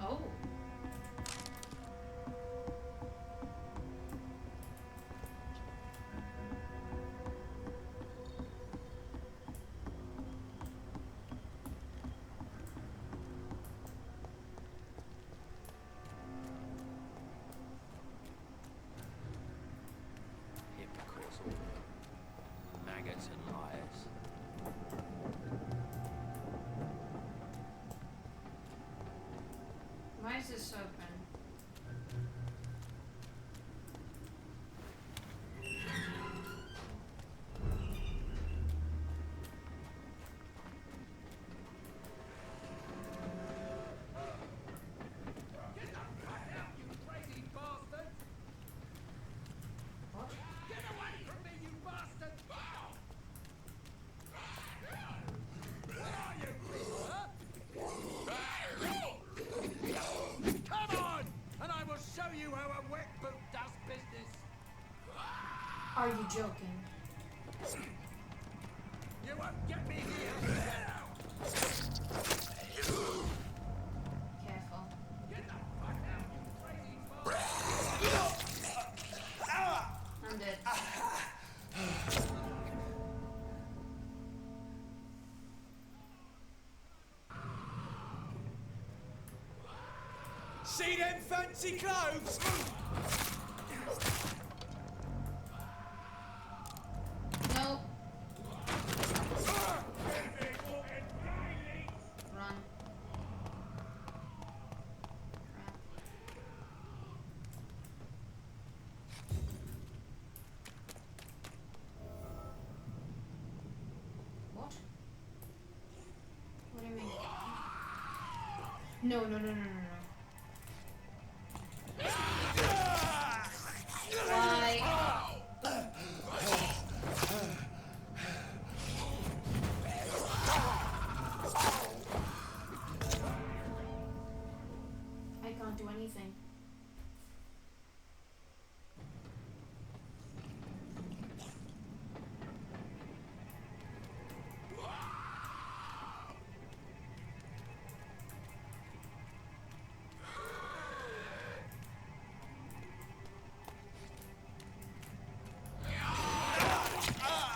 A: Oh.
M: Hypocrites, all of them. Maggots and liars.
A: Why is this open? What?
I: Come on, and I will show you how a wet boot does business.
A: Are you joking?
I: You won't get me here.
A: Careful. I'm dead.
N: See them fancy clothes?
A: No. Run. Crap. What? What do you mean? No, no, no, no, no, no. Why? I can't do anything.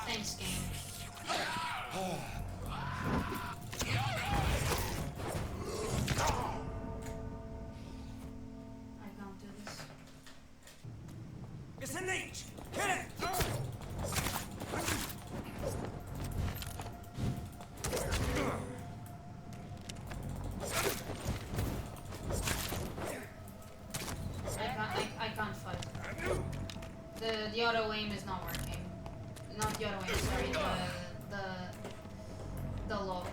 A: Thanks, game. I can't do this.
N: It's a leech! Kill it!
A: I can't fight. The auto aim is not working. Not the auto aim, sorry, the lock.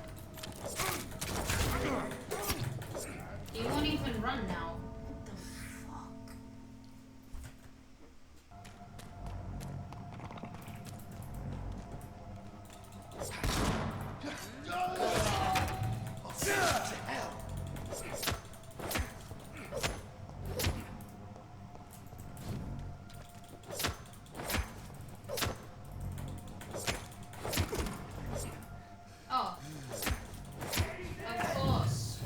A: He won't even run now. What the fuck? Oh. Of course.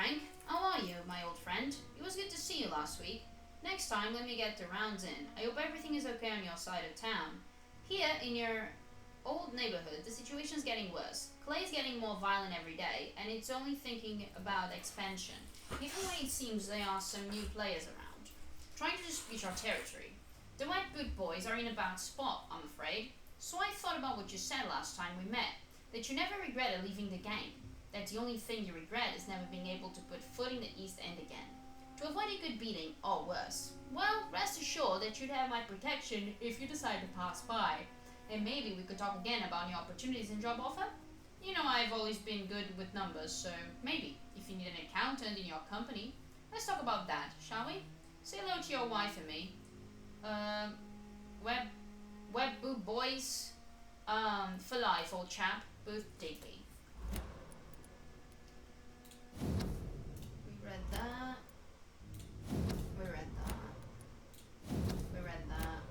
A: Frank. How are you, my old friend? It was good to see you last week. Next time, let me get the rounds in. I hope everything is okay on your side of town. Here, in your old neighborhood, the situation's getting worse. Clay's getting more violent every day, and it's only thinking about expansion. Even when it seems there are some new players around, trying to dispute our territory. The Wet Boot boys are in a bad spot, I'm afraid. So I thought about what you said last time we met, that you never regretted leaving the gang. That the only thing you regret is never being able to put foot in the East End again. To avoid a good beating, or worse. Well, rest assured that you'd have my protection if you decide to pass by. And maybe we could talk again about your opportunities and job offer? You know I've always been good with numbers, so maybe, if you need an accountant in your company, let's talk about that, shall we? Say hello to your wife and me. Web Boot boys, for life, old chap, Booth Digby. We read that. We read that. We read that.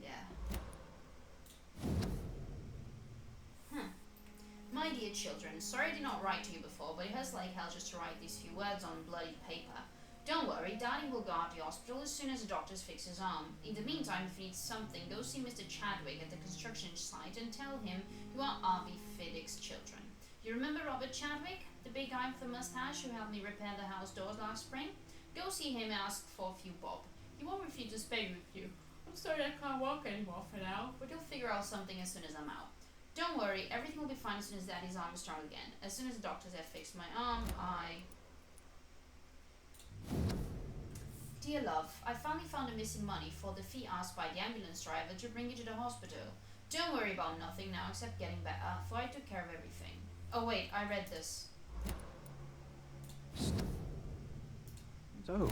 A: Yeah. My dear children, sorry I did not write to you before, but it hurts like hell just to write these few words on bloody paper. Don't worry, Daddy will go out to the hospital as soon as the doctors fix his arm. In the meantime, if you need something, go see Mr. Chadwick at the construction site and tell him you are Arby Fiddick's children. You remember Robert Chadwick, the big guy with the mustache who helped me repair the house doors last spring? Go see him and ask for a few bob. He won't refuse to pay with you. I'm sorry I can't walk anymore for now, but he'll figure out something as soon as I'm out. Don't worry, everything will be fine as soon as Daddy's arm is strong again. As soon as the doctors have fixed my arm, Dear love, I finally found the missing money for the fee asked by the ambulance driver to bring you to the hospital. Don't worry about nothing now except getting better, for I took care of everything. Oh wait, I read this.
C: So,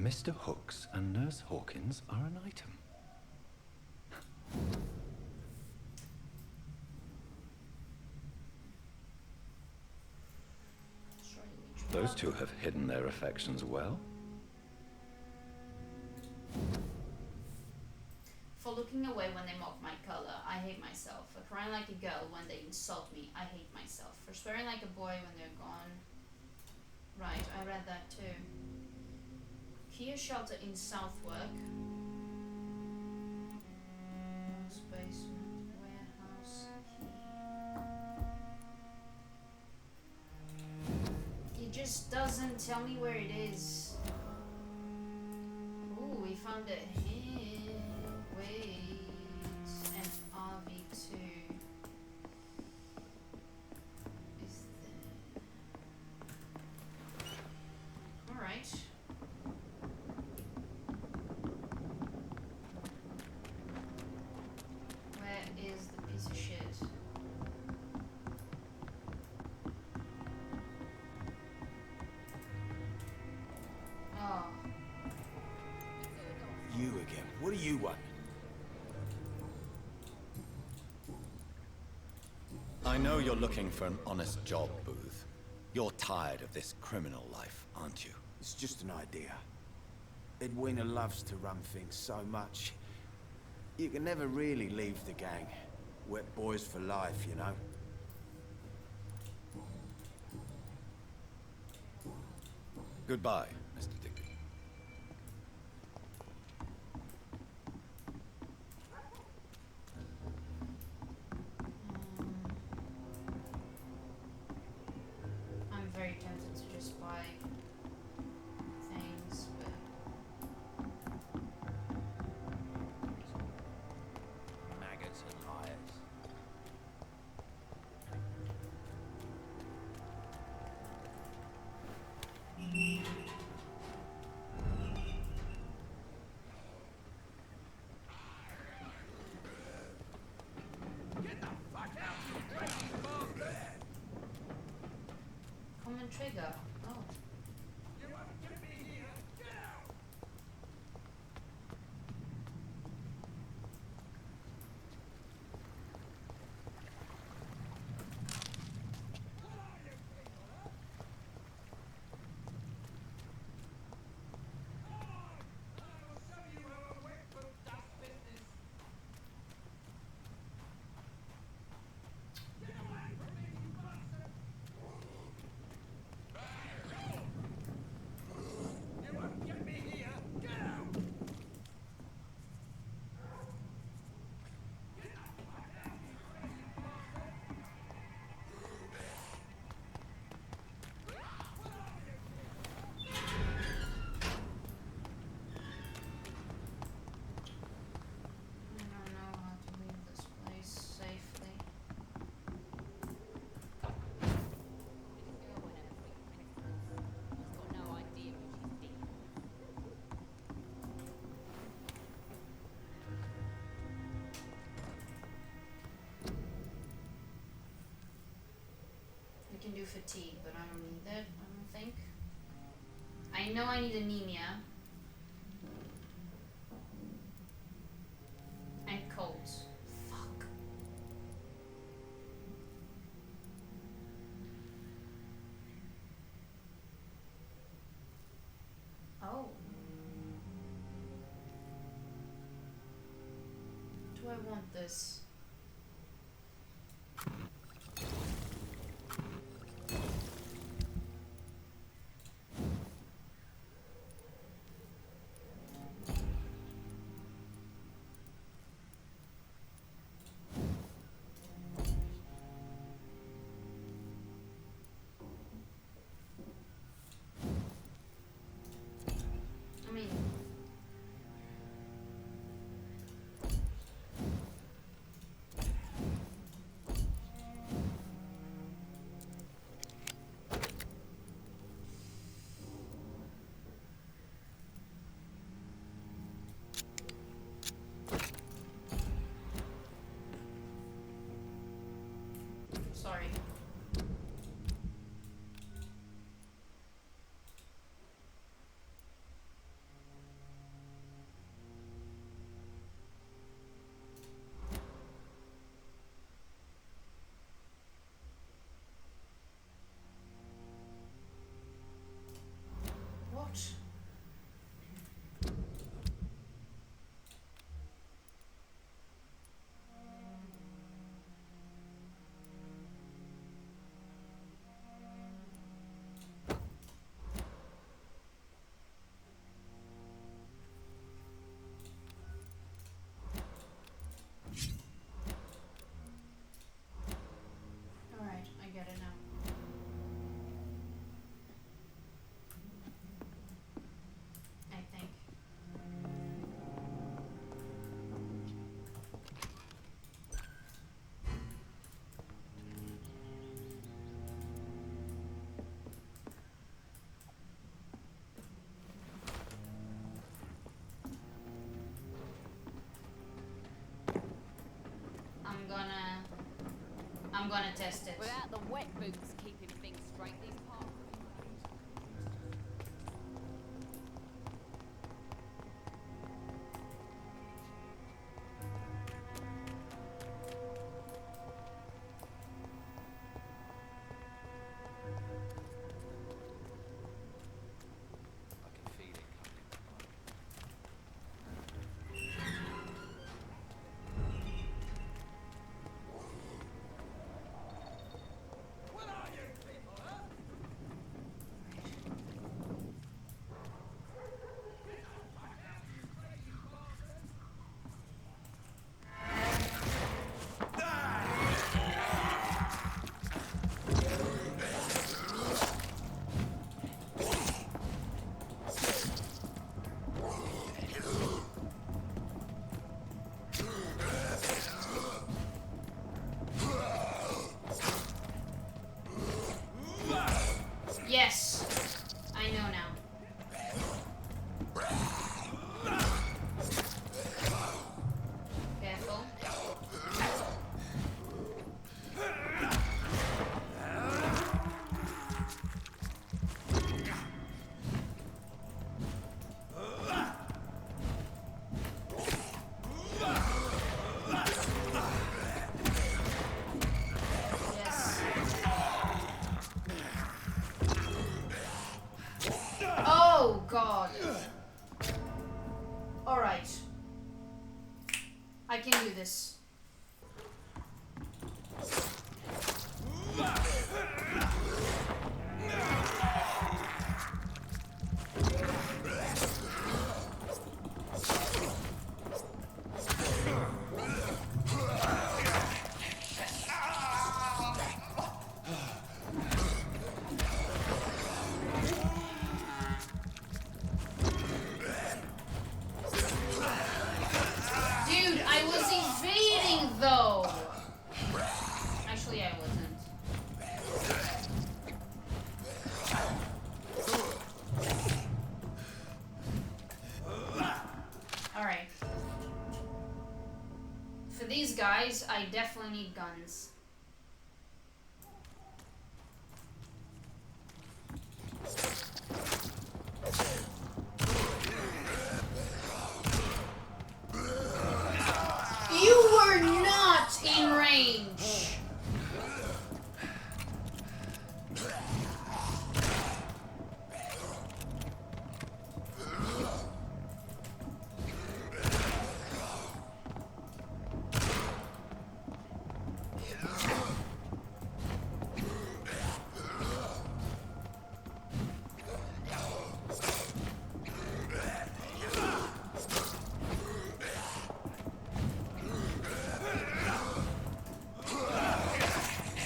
C: Mr. Hooks and Nurse Hawkins are an item. Those two have hidden their affections well.
A: For looking away when they mock my color, I hate myself. For crying like a girl when they insult me, I hate myself. For swearing like a boy when they're gone. Right, I read that too. Kia shelter in Southwark. Basement, warehouse, key. It just doesn't tell me where it is. Ooh, we found it here. Wait, and RV2 is there. Alright. Where is the piece of shit? Oh.
J: You again. What do you want? I know you're looking for an honest job, Booth. You're tired of this criminal life, aren't you?
N: It's just an idea. Edwina loves to run things so much. You can never really leave the gang. Wet boys for life, you know?
C: Goodbye, Mr. Digby.
A: I'm very tempted to just buy things, but
J: Maggots and liars.
A: common trigger. Oh. I know I need anemia. And colds. Fuck. Oh. Do I want this? I mean, sorry. What? Alright, I get it now. I think. I'm gonna test it.
G: Without the wet boots keeping things straight, these parts.
M: I can feel it coming.
A: Yes! I know now. Careful. Yes. Oh god. Alright. I can do this. Dude, I was evading though. Actually, I wasn't. Alright. For these guys, I definitely need guns. range.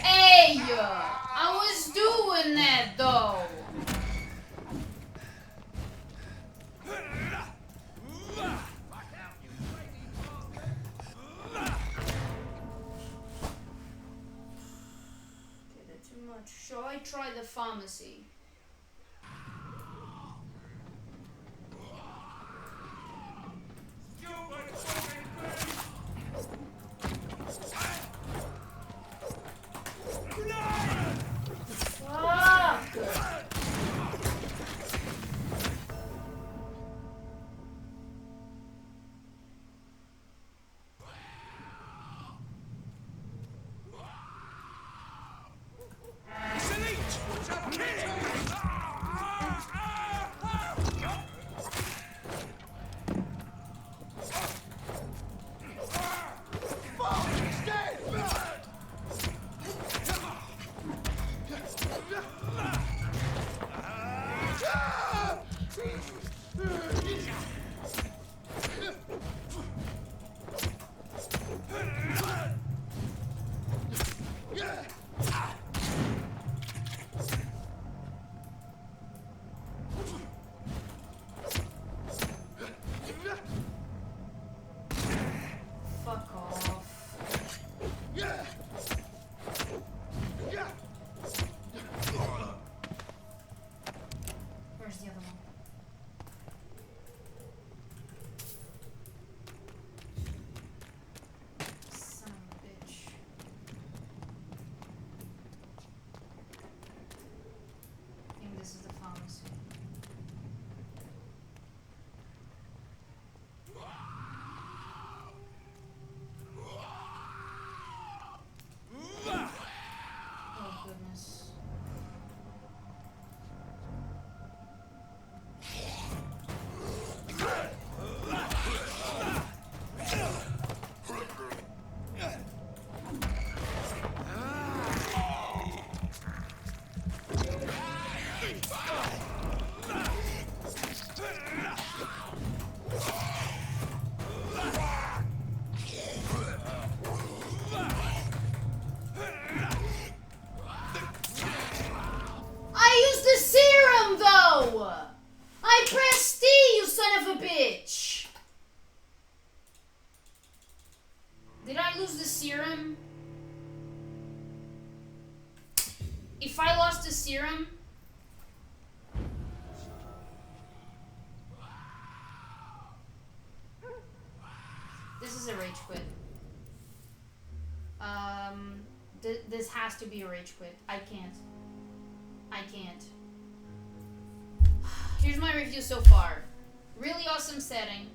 A: Hey, I was doing that though. Okay, that's too much. Shall I try the pharmacy? Fuck! Fuck off. Where's the other one? Son of a bitch. I think this is the pharmacy. Oh goodness. I used the serum though! I pressed D, you son of a bitch! Did I lose the serum? If I lost the serum... This is a rage quit. This has to be a rage quit. I can't. I can't. Here's my review so far. Really awesome setting.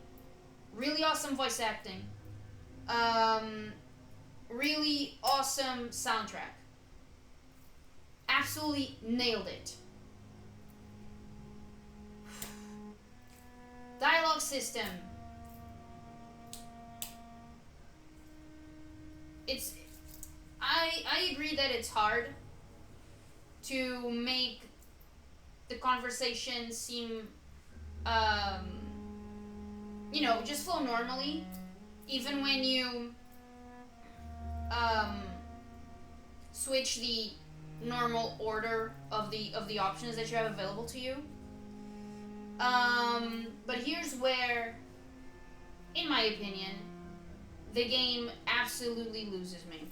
A: Really awesome voice acting. Really awesome soundtrack. Absolutely nailed it. Dialogue system. I agree that it's hard to make the conversation seem, you know, just flow normally, even when you switch the normal order of the options that you have available to you. But here's where, in my opinion, the game absolutely loses me.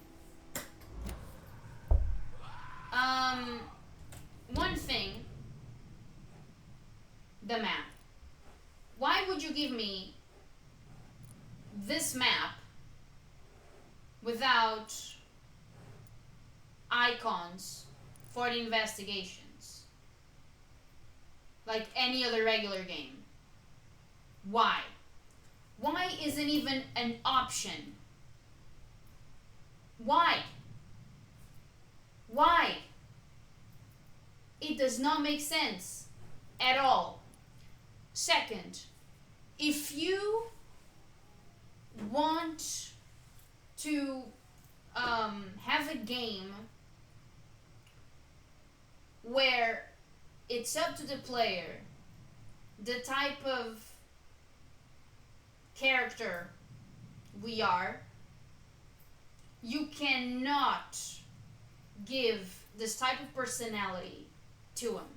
A: One thing, the map. Why would you give me this map without icons for the investigations? Like any other regular game. Why? Why isn't even an option Why? Why? It does not make sense at all. Second, if you want to have a game where it's up to the player the type of character we are, you cannot give this type of personality to him.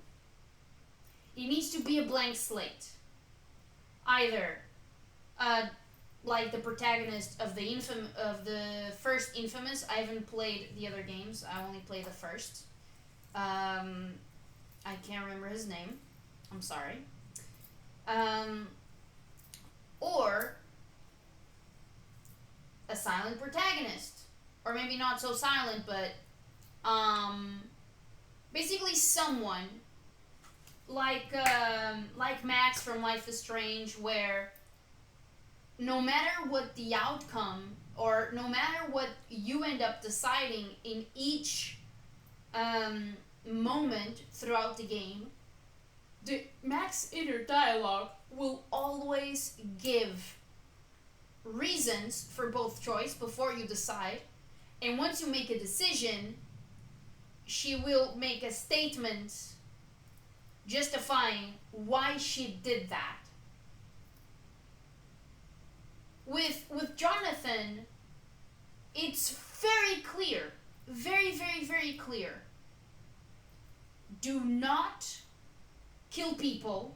A: It needs to be a blank slate. Either like the protagonist of the first Infamous. I haven't played the other games. I only played the first. I can't remember his name. I'm sorry. Or a silent protagonist, or maybe not so silent, but basically someone like Max from Life is Strange, where no matter what the outcome, or no matter what you end up deciding in each moment throughout the game, the Max inner dialogue will always give reasons for both choice before you decide, and once you make a decision, she will make a statement justifying why she did that. With Jonathan, it's very clear, very, very, very clear. Do not kill people.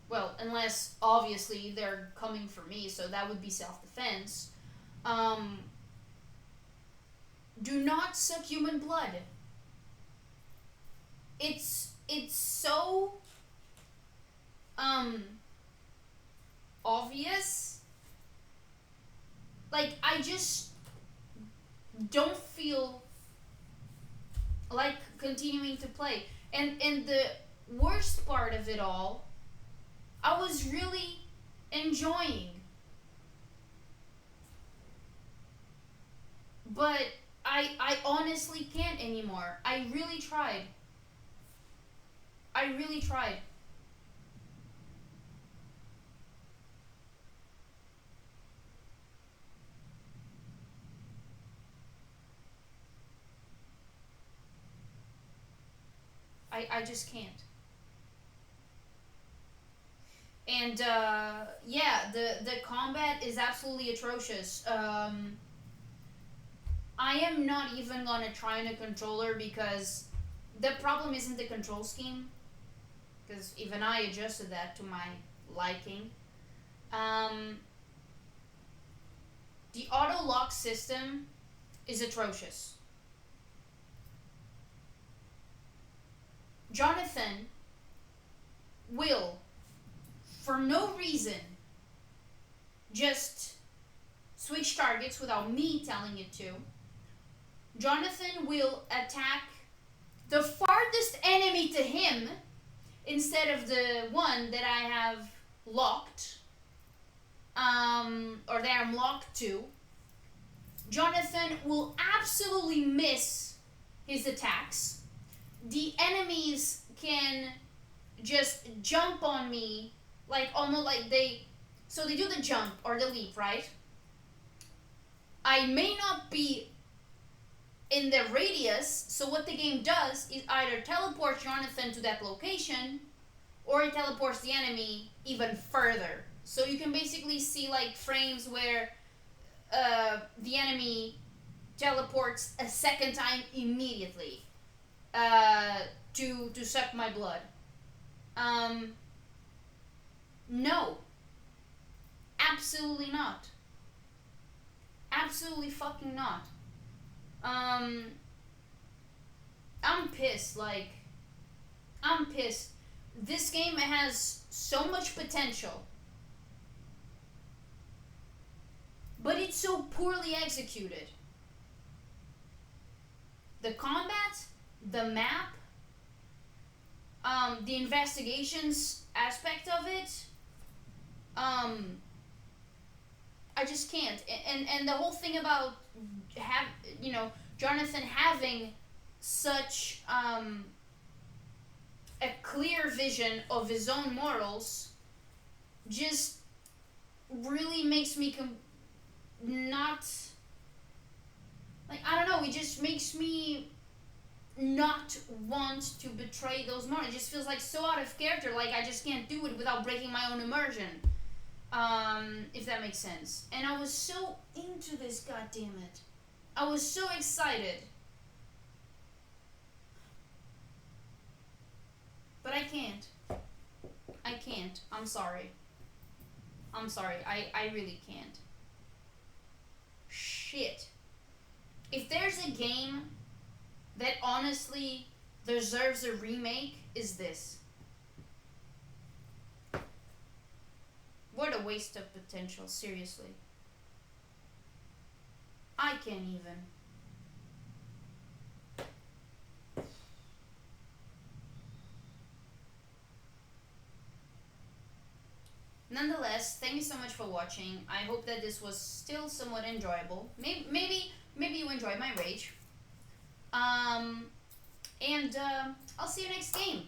A: Well, unless obviously they're coming for me, so that would be self-defense. Do not suck human blood. It's so obvious. Like, I just don't feel like continuing to play. And the worst part of it all, I was really enjoying. But I honestly can't anymore. I really tried. I really tried. I just can't. And yeah, the combat is absolutely atrocious. I am not even gonna try on a controller because the problem isn't the control scheme, because even I adjusted that to my liking. The auto lock system is atrocious. Jonathan will, for no reason, just switch targets without me telling it to. Jonathan will attack the farthest enemy to him instead of the one that I have locked, or that I'm locked to. Jonathan will absolutely miss his attacks. The enemies can just jump on me, like almost like so they do the jump or the leap, right? I may not be in the radius, so what the game does is either teleports Jonathan to that location, or it teleports the enemy even further. So you can basically see like frames where the enemy teleports a second time immediately to suck my blood. No. Absolutely not. Absolutely fucking not. I'm pissed, like, I'm pissed. This game has so much potential, but it's so poorly executed. The combat, the map, the investigations aspect of it, I just can't. And the whole thing about Jonathan having such a clear vision of his own morals just really makes me not, like, I don't know, it just makes me not want to betray those morals. It just feels like so out of character, like I just can't do it without breaking my own immersion. If that makes sense. And I was so into this, goddammit. I was so excited. But I can't. I can't. I'm sorry. I'm sorry. I really can't. Shit. If there's a game that honestly deserves a remake, is this. What a waste of potential, seriously. I can't even. Nonetheless, thank you so much for watching. I hope that this was still somewhat enjoyable. Maybe you enjoyed my rage. And I'll see you next game.